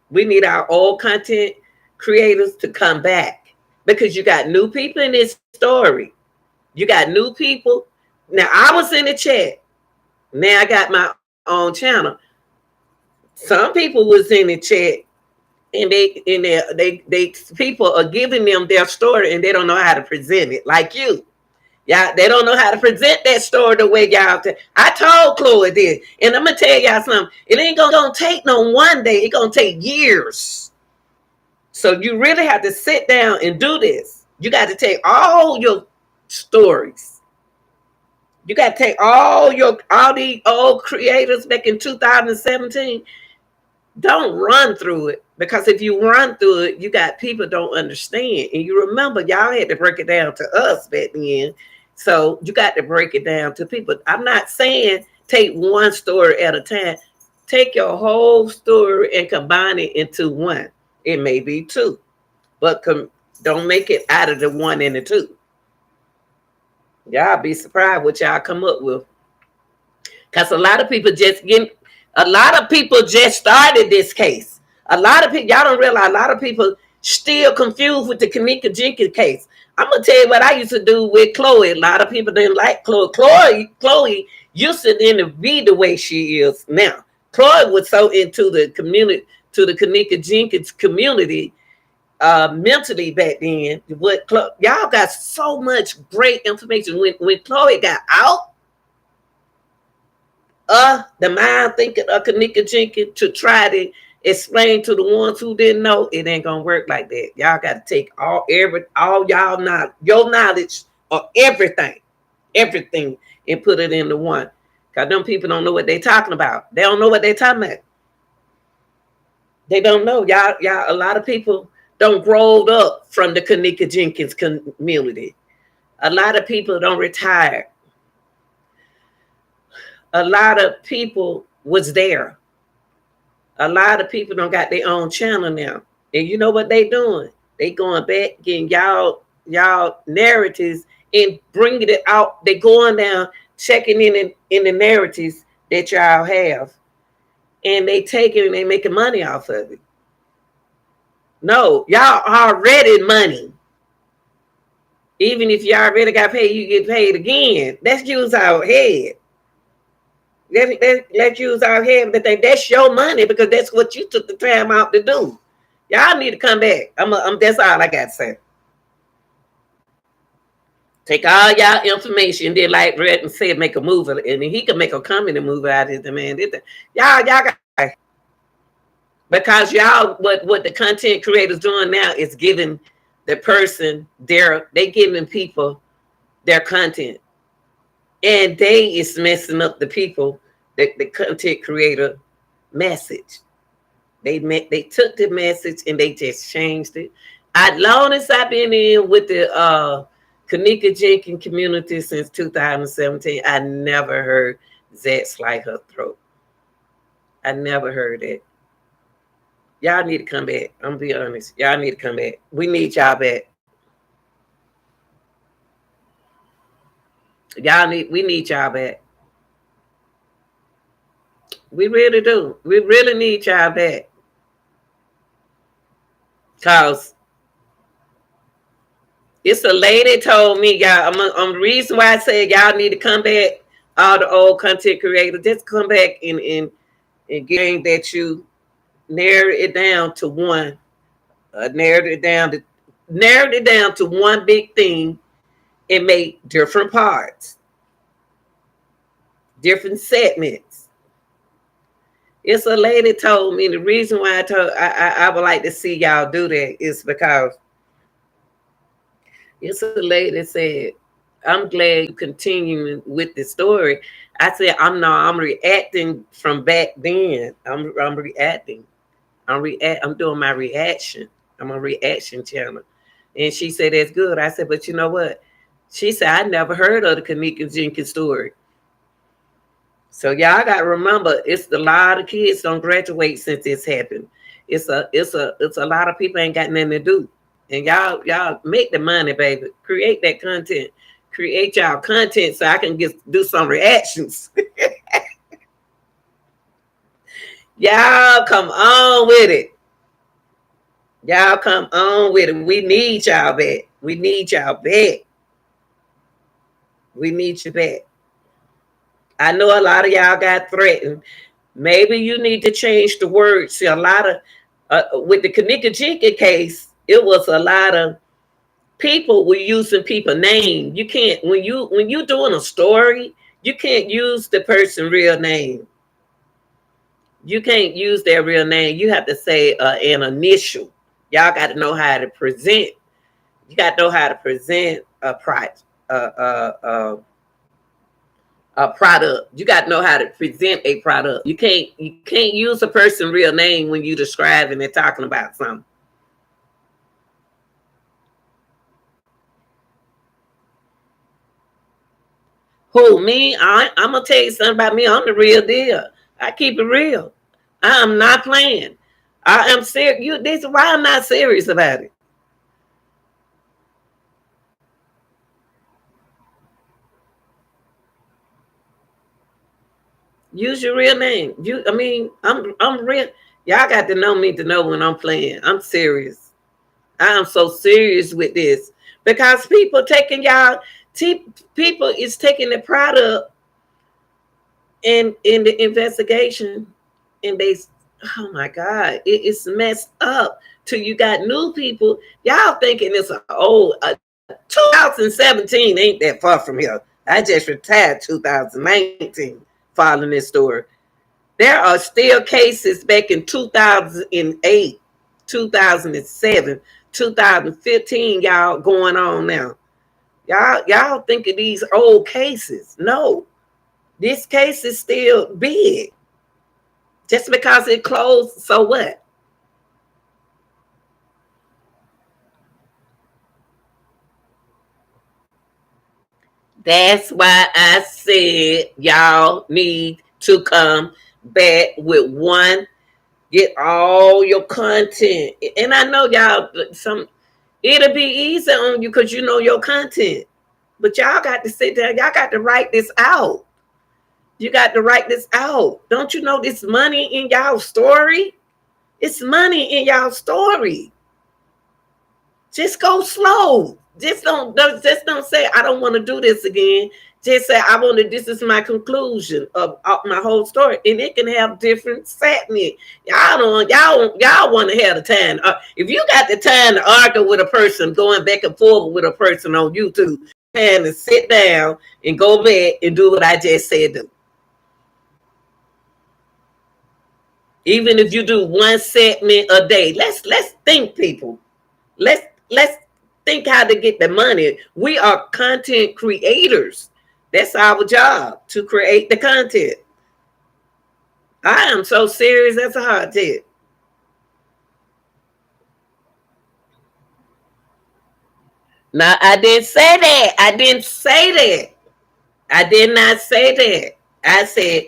We need our old content creators to come back because you got new people in this story. You got new people. Now I was in the chat. Now I got my own channel. Some people was in the chat and they people are giving them their story and they don't know how to present it like you. Yeah, they don't know how to present that story the way y'all. I told Chloe this, and I'm gonna tell y'all something. It ain't gonna take no one day. It's gonna take years. So you really have to sit down and do this. You got to take all your stories. You got to take all these old creators back in 2017. Don't run through it because if you run through it, you got people don't understand. And you remember y'all had to break it down to us back then. So you got to break it down to people. I'm not saying take one story at a time. Take your whole story and combine it into one. It may be two, but don't make it out of the one and the two. Y'all be surprised what y'all come up with. Because a lot of people just started this case. A lot of people, y'all don't realize a lot of people still confused with the Kanika Jenkins case. I'm gonna tell you what I used to do with Chloe. A lot of people didn't like Chloe. Chloe used to then be the way she is now. Chloe was so into the community, to the Kanika Jenkins community, mentally back then. Y'all got so much great information. When Chloe got out, the mind thinking of Kanika Jenkins to try to explain to the ones who didn't know, it ain't gonna work like that. Y'all got to take all y'all your knowledge of everything, and put it into one. Cause them people don't know what they talking about. They don't know what they talking about. They don't know. Y'all. A lot of people don't grow up from the Kanika Jenkins community. A lot of people don't retire. A lot of people was there. A lot of people don't got their own channel now. And you know what they doing? They going back getting y'all narratives and bringing it out. They going down, checking in the narratives that y'all have. And they taking and they making money off of it. No, y'all already money. Even if you already got paid, you get paid again. Let's use our head. Let's use our head to think that's your money because that's what you took the time out to do. Y'all need to come back. That's all I got to say. Take all y'all information, then like Red and said, make a movie, and then he could make a comedy movie out of it, man. Y'all got, because y'all what the content creators doing now is giving the person they giving people their content, and they is messing up the people, the content creator message. They took the message and they just changed it. As long as I've been in with the Kanika Jenkins community since 2017, I never heard Zach slice her throat. I never heard it. Y'all need to come back. I'm gonna be honest. Y'all need to come back. We need y'all back. We need y'all back. We really do. We really need y'all back. Cause it's a lady told me, y'all. I'm the reason why I said y'all need to come back. All the old content creators, just come back and getting that you narrowed it down to one. Narrowed it down to one big thing and make different parts, different segments. It's a lady told me the reason why I would like to see y'all do that is because it's a lady that said, I'm glad you continuing with the story. I said, I'm reacting from back then. I'm reacting. I'm doing my reaction. I'm a reaction channel. And she said, that's good. I said, but you know what? She said, I never heard of the Kanika Jenkins story. So y'all got to remember, it's a lot of kids don't graduate since this happened. It's a lot of people ain't got nothing to do. And y'all make the money, baby. Create that content. Create y'all content so I can do some reactions. Y'all come on with it. Y'all come on with it. We need y'all back. We need y'all back. We need you back. I know a lot of y'all got threatened. Maybe you need to change the words. See, a lot of with the Kanika Jenkins case, it was a lot of people were using people name. You can't when you doing a story, you can't use the person's real name. You can't use their real name. You have to say an initial. Y'all got to know how to present. You got to know how to present a product. A product. You got to know how to present a product. You can't use a person's real name when you describing and talking about something. Who, me? I'm gonna tell you something about me. I'm the real deal. I keep it real. I am not playing. I am serious. This is why I'm not serious about it. Use your real name. I'm real. Y'all got to know me to know when I'm playing. I'm serious. I am so serious with this because people taking y'all. People is taking the product in the investigation, and they, oh my God, it's messed up. Till you got new people, y'all thinking it's an old 2017 ain't that far from here. I just retired 2019 following this story. There are still cases back in 2008, 2007, 2015, y'all going on now. Y'all think of these old cases. No, this case is still big. Just because it closed, so what? That's why I said y'all need to come back with one. Get all your content. And I know y'all it'll be easy on you because you know your content. But y'all got to sit there. Y'all got to write this out. You got to write this out. Don't you know this money in y'all story? It's money in y'all story. Just go slow. Just don't say I don't want to do this again. Just say I want to. This is my conclusion of my whole story, and it can have different segments. Y'all want to have the time. If you got the time to argue with a person, going back and forth with a person on YouTube, time to sit down and go back and do what I just said do. Even if you do one segment a day, let's think, people. Let's think how to get the money. We are content creators. That's our job, to create the content. I am so serious. That's a hard tip. Now, I didn't say that. I didn't say that. I did not say that. I said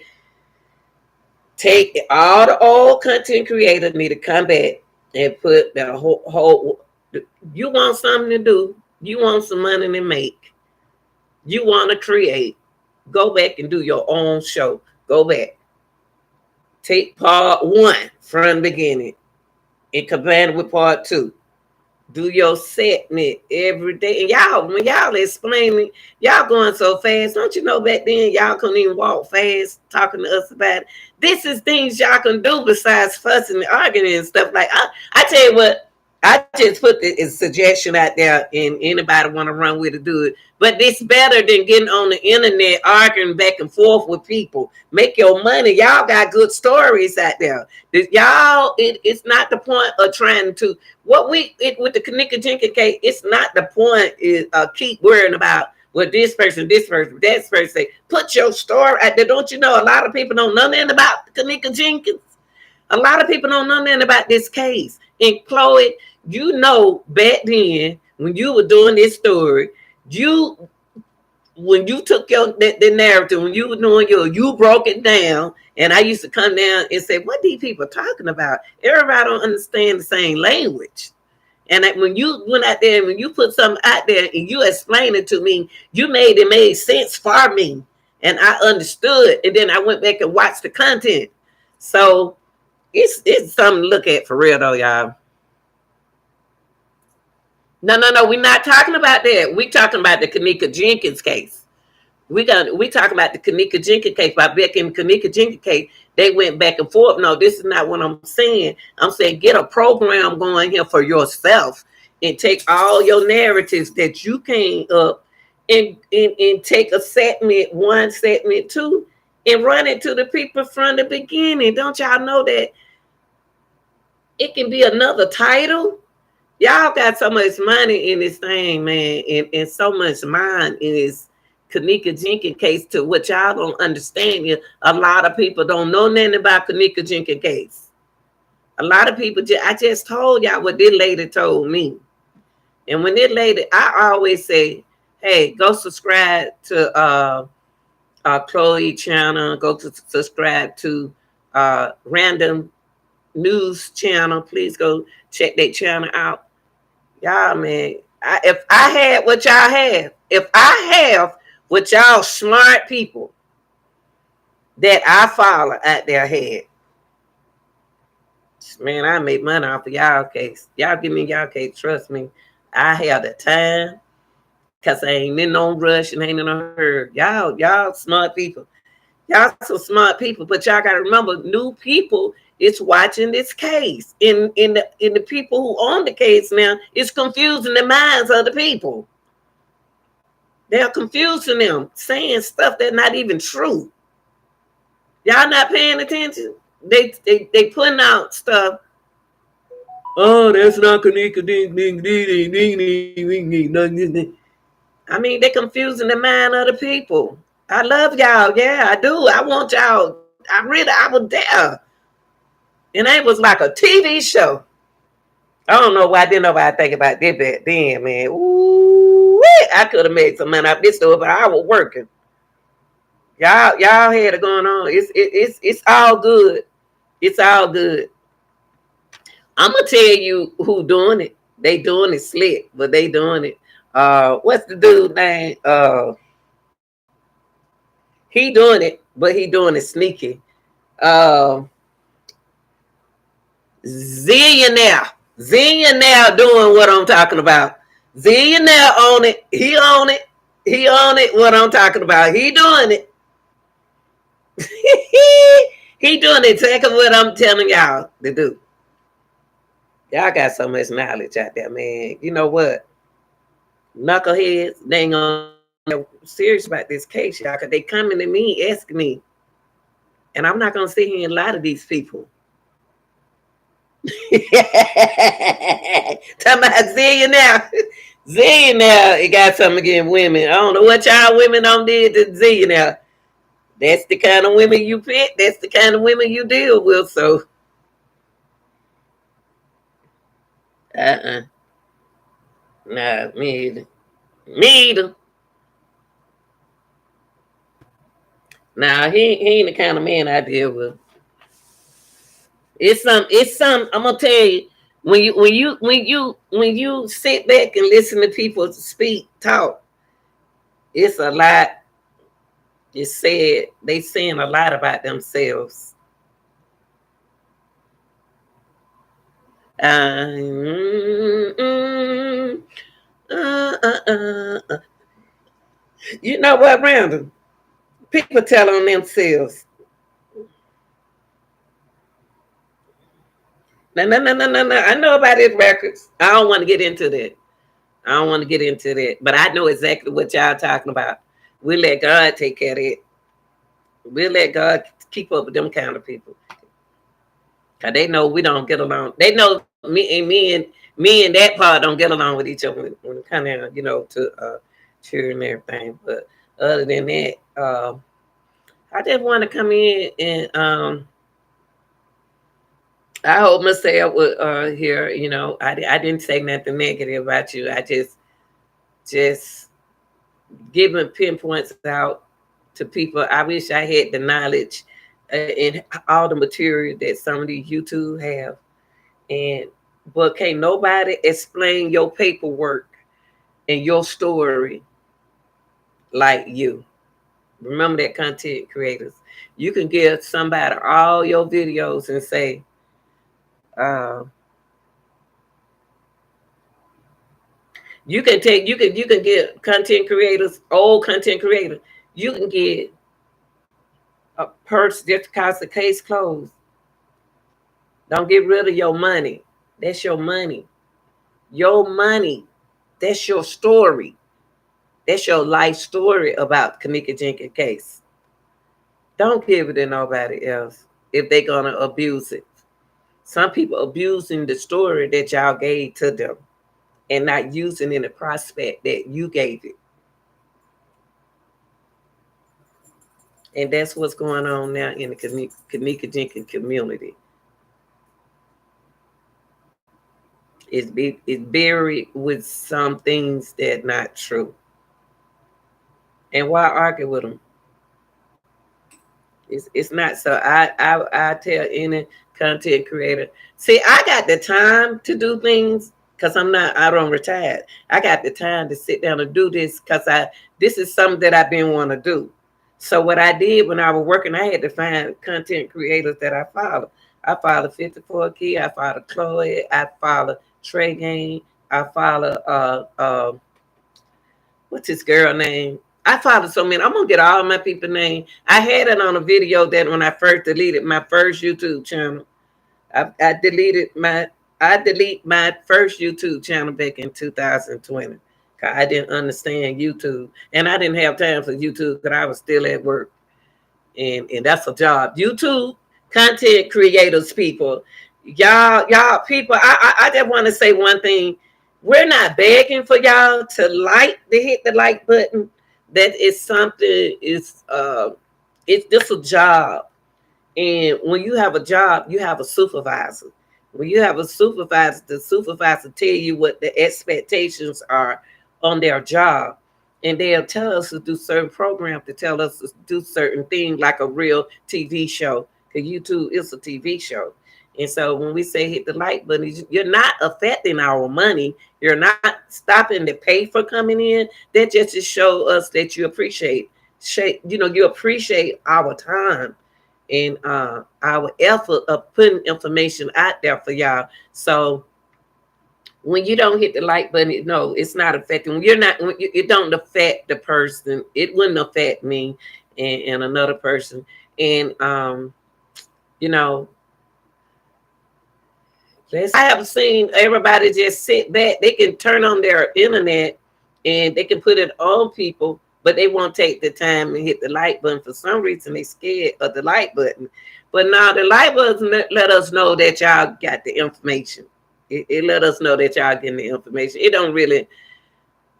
take all the old content creators need to come back and put the whole. You want something to do. You want some money to make. You want to create. Go back and do your own show. Go back. Take part one from the beginning and combine it with part two. Do your segment every day. And y'all, when y'all explaining, y'all going so fast. Don't you know back then y'all couldn't even walk fast talking to us about it? This is things y'all can do besides fussing and arguing and stuff. Like I tell you what, I just put the suggestion out there and anybody want to run with it, do it. But it's better than getting on the internet arguing back and forth with people. Make your money. Y'all got good stories out there. Y'all, it's not the point of trying to with the Neka Jenkins case. It's not the point is keep worrying about what this person, that person say. Put your story out there. Don't you know a lot of people don't know nothing about Neka Jenkins? A lot of people don't know nothing about this case. And Chloe, you know back then when you were doing this story, when you took the narrative, when you were doing you broke it down, and I used to come down and say, what these people talking about? Everybody don't understand the same language. And when you went out there, when you put something out there and you explained it to me, it made sense for me. And I understood. And then I went back and watched the content. So it's something to look at for real though, y'all. No. We're not talking about that. We're talking about the Neka Jenkins case. We talking about the Neka Jenkins case. By back in the Neka Jenkins case, they went back and forth. No, this is not what I'm saying. I'm saying get a program going here for yourself and take all your narratives that you came up and take a segment, one segment two, and run it to the people from the beginning. Don't y'all know that it can be another title? Y'all got so much money in this thing, man, and so much mind in this Neka Jenkins case to what y'all don't understand. A lot of people don't know nothing about Neka Jenkins case. A lot of people, I just told y'all what this lady told me. And when this lady, I always say, hey, go subscribe to Chloe channel. Go to subscribe to Random News channel. Please go check that channel out. Y'all, man, if I had what y'all have, if I have what y'all smart people that I follow out there had, man, I make money off of y'all case. Y'all give me y'all case. Trust me, I have the time because I ain't in no rush and ain't in no hurry. Y'all smart people. Y'all some smart people, but y'all got to remember, new people is watching this case. In the people who own the case now, it's confusing the minds of the people. They're confusing them, saying stuff that's not even true. Y'all not paying attention. They putting out stuff. Oh, that's not Neka. I mean, they're confusing the mind of the people. I love y'all. Yeah, I do. I want y'all. I was there. And it was like a TV show. I don't know why I didn't know why I think about this back then, man. Ooh, I could have made some money off this store, but I was working. Y'all had it going on. It's all good. It's all good. I'm gonna tell you who doing it. They doing it slick, but they doing it. What's the dude name? He doing it, but he doing it sneaky. Zillionaire doing what I'm talking about. Zillionaire on it. He on it. He on it. What I'm talking about. He doing it. He doing exactly what I'm telling y'all to do. Y'all got so much knowledge out there, man. You know what? Knuckleheads, they ain't gonna serious about this case, y'all, because they coming to me, asking me, and I'm not gonna sit here and lie to these people. Talking about Zillion now. Zillion now, it got something against women. I don't know what y'all women on did to Zillion now. That's the kind of women you pick. That's the kind of women you deal with. So, uh-uh. Nah, me either. Me either. Nah, he ain't the kind of man I deal with. It's some. I'm gonna tell you, when you sit back and listen to people speak, talk, it's a lot. It's said they saying a lot about themselves. Mm, mm, uh. You know what, Randall? People tell on themselves. No. I know about his records. I don't want to get into that. I don't want to get into that. But I know exactly what y'all talking about. We let God take care of it. We let God keep up with them kind of people. Cause they know we don't get along. They know me and that part don't get along with each other when it kind of to cheer and everything. But other than that, I just want to come in and I hope myself would here. I didn't say nothing negative about you. I just giving pinpoints out to people. I wish I had the knowledge and all the material that some of these YouTube have. And but can't nobody explain your paperwork and your story like you. Remember that, content creators. You can give somebody all your videos and say, uh, you can get content creators, old content creators. You can get a person just because the case closed. Don't get rid of your money. That's your money. Your money. That's your story. That's your life story about Neka Jenkins case. Don't give it to nobody else if they're gonna abuse it. Some people abusing the story that y'all gave to them and not using in the prospect that you gave it. And that's what's going on now in the Neka Jenkins community. It's buried with some things that not true. And why argue with them? It's not. So I tell any content creator, see, I got the time to do things because I don't retire. I got the time to sit down and do this because this is something that I've been want to do. So what I did when I was working, I had to find content creators that I follow. I follow 54 Key, I follow Chloe, I follow Trey Game, I follow what's his girl name? I follow so many. I'm gonna get all my people name. I had it on a video that when I first deleted my first YouTube channel. I deleted my first YouTube channel back in 2020. I didn't understand YouTube. And I didn't have time for YouTube because I was still at work. And that's a job. YouTube content creators, people. Y'all people, I just want to say one thing. We're not begging for y'all to hit the like button. That is something, it's just a job. And when you have a job, you have a supervisor. When you have a supervisor, the supervisor tell you what the expectations are on their job. And they'll tell us to do certain programs, to tell us to do certain things like a real TV show. Because YouTube is a TV show. And so when we say hit the like button, you're not affecting our money. You're not stopping the pay for coming in. That just to show us that you appreciate, you appreciate our time and our effort of putting information out there for y'all. So when you don't hit the like button, no, it's not affecting. It don't affect the person. It wouldn't affect me and another person. And you know, I have seen everybody just sit back. They can turn on their internet and they can put it on people but they won't take the time and hit the like button. For some reason, they scared of the like button. But now the like button let us know that y'all got the information. It let us know that y'all getting the information. It don't really.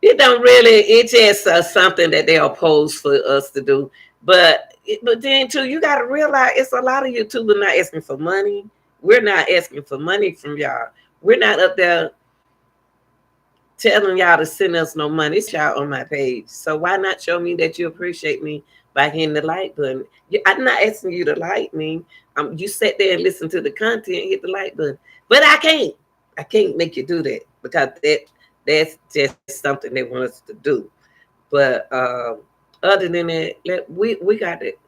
It's just something that they oppose for us to do. But then too, you got to realize it's a lot of YouTubers not asking for money. We're not asking for money from y'all. We're not up there telling y'all to send us no money. It's y'all on my page. So why not show me that you appreciate me by hitting the like button? I'm not asking you to like me. You sit there and listen to the content, hit the like button. But I can't. I can't make you do that because that's just something they want us to do. But other than that, we got it.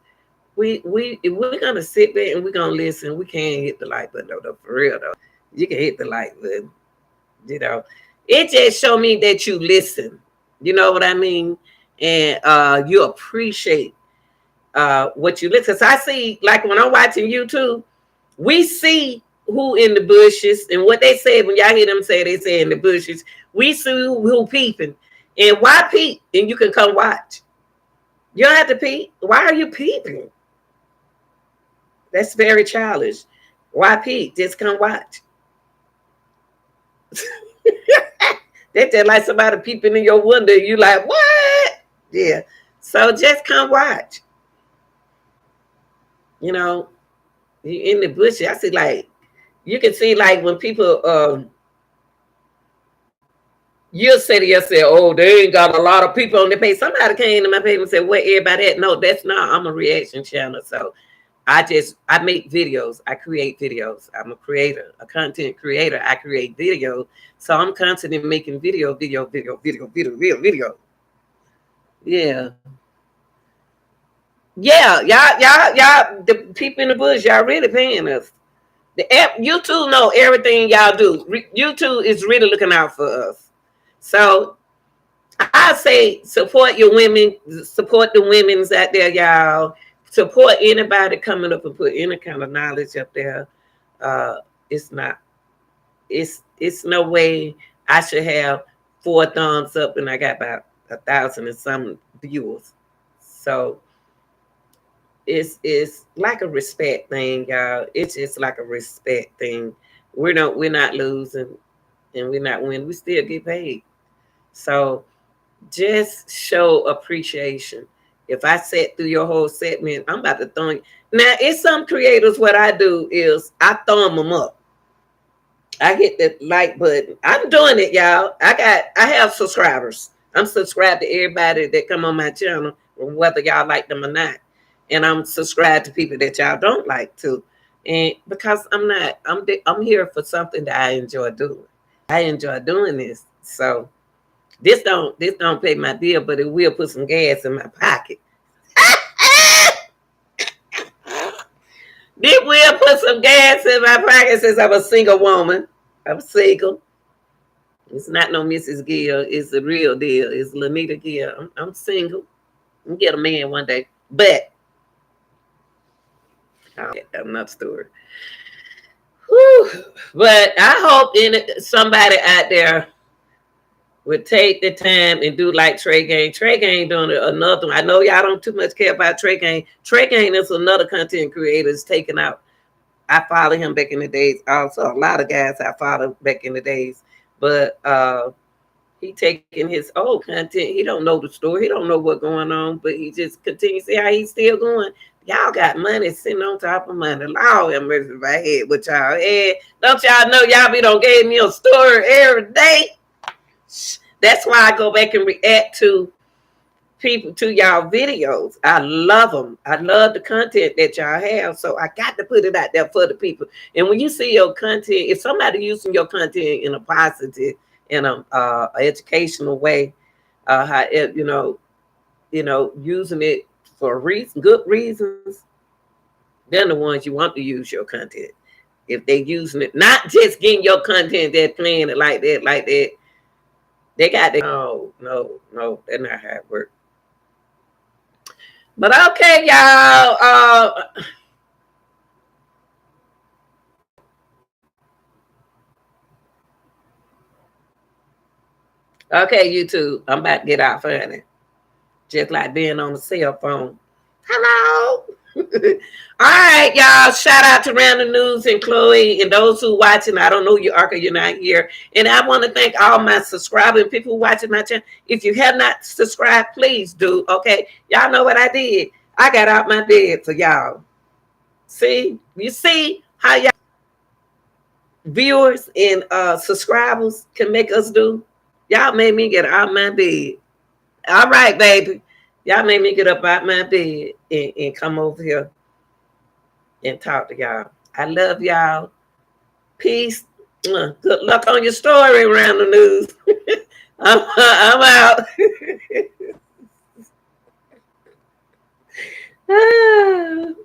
We if we're gonna sit back and we're gonna listen, we can't hit the like button though, for real though. You can hit the like button, you know. It just show me that you listen. You know what I mean? And you appreciate what you listen. So I see, like when I'm watching YouTube, we see who in the bushes and what they say when y'all hear them say they say in the bushes. We see who peeping. And why peep? And you can come watch. You don't have to peep. Why are you peeping? That's very childish. Why peep? Just come watch. They just like somebody peeping in your window. You like, what? Yeah. So just come watch. You know, in the bush, I see like you can see like when people you'll say to yourself, oh, they ain't got a lot of people on their page. Somebody came to my page and said, where everybody at? No, that's not. I'm a reaction channel. So I make videos. I create videos. I'm a creator, a content creator. I create videos. So I'm constantly making video. Yeah. Yeah, y'all, the people in the bush, y'all really paying us. The app, YouTube know everything y'all do. YouTube is really looking out for us. So I say support your women, support the women's out there, y'all. Support anybody coming up and put any kind of knowledge up there. Uh, it's not. It's no way I should have 4 thumbs up and I got about 1,000 and some viewers. So it's like a respect thing, y'all. It's just like a respect thing. We're not losing and we're not winning. We still get paid. So just show appreciation. If I sat through your whole segment, I'm about to throw you. Now, it's some creators, what I do is I thumb them up. I hit the like button. I'm doing it, y'all. I have subscribers. I'm subscribed to everybody that come on my channel, whether y'all like them or not. And I'm subscribed to people that y'all don't like too. And because I'm here for something that I enjoy doing. I enjoy doing this. So this don't pay my bill, but it will put some gas in my pocket. This will put some gas in my pocket since I'm a single woman. I'm single. It's not no Mrs. Gill. It's the real deal. It's Lanita Gill. I'm single. I'm get a man one day. But I'll get another story. Whew. But I hope somebody out there would take the time and do like Trey Gang. Trey Gang doing another one. I know y'all don't too much care about Trey Gang. Trey Gang is another content creator that's taken out. I followed him back in the days. Also, a lot of guys I followed back in the days. But he taking his old content. He don't know the story. He don't know what's going on, but he just continues. See how he's still going. Y'all got money sitting on top of money. Lord have mercy if I had what y'all had. Don't y'all know y'all be done gave me a story every day? That's why I go back and react to people, to y'all videos. I love them. I love the content that y'all have. So I got to put it out there for the people. And when you see your content, if somebody using your content in a positive, in a educational way, how using it for good reasons, they're the ones you want to use your content. If they using it, not just getting your content, they're playing it like that. They got to, no, that's not how it works. But okay, y'all. Okay, YouTube. I'm about to get out funny. just like being on a cell phone. Hello. All right, y'all. Shout out to Random News and Chloe and those who watching. I don't know you, Arca. You're not here, and I want to thank all my subscribers, people watching my channel. If you have not subscribed, please do. Okay, y'all know what I did. I got out my bed for y'all. See, you see how y'all viewers and subscribers can make us do. Y'all made me get out my bed. All right, baby. Y'all made me get up out my bed and come over here and talk to y'all. I love y'all. Peace. Good luck on your story around the news. I'm out.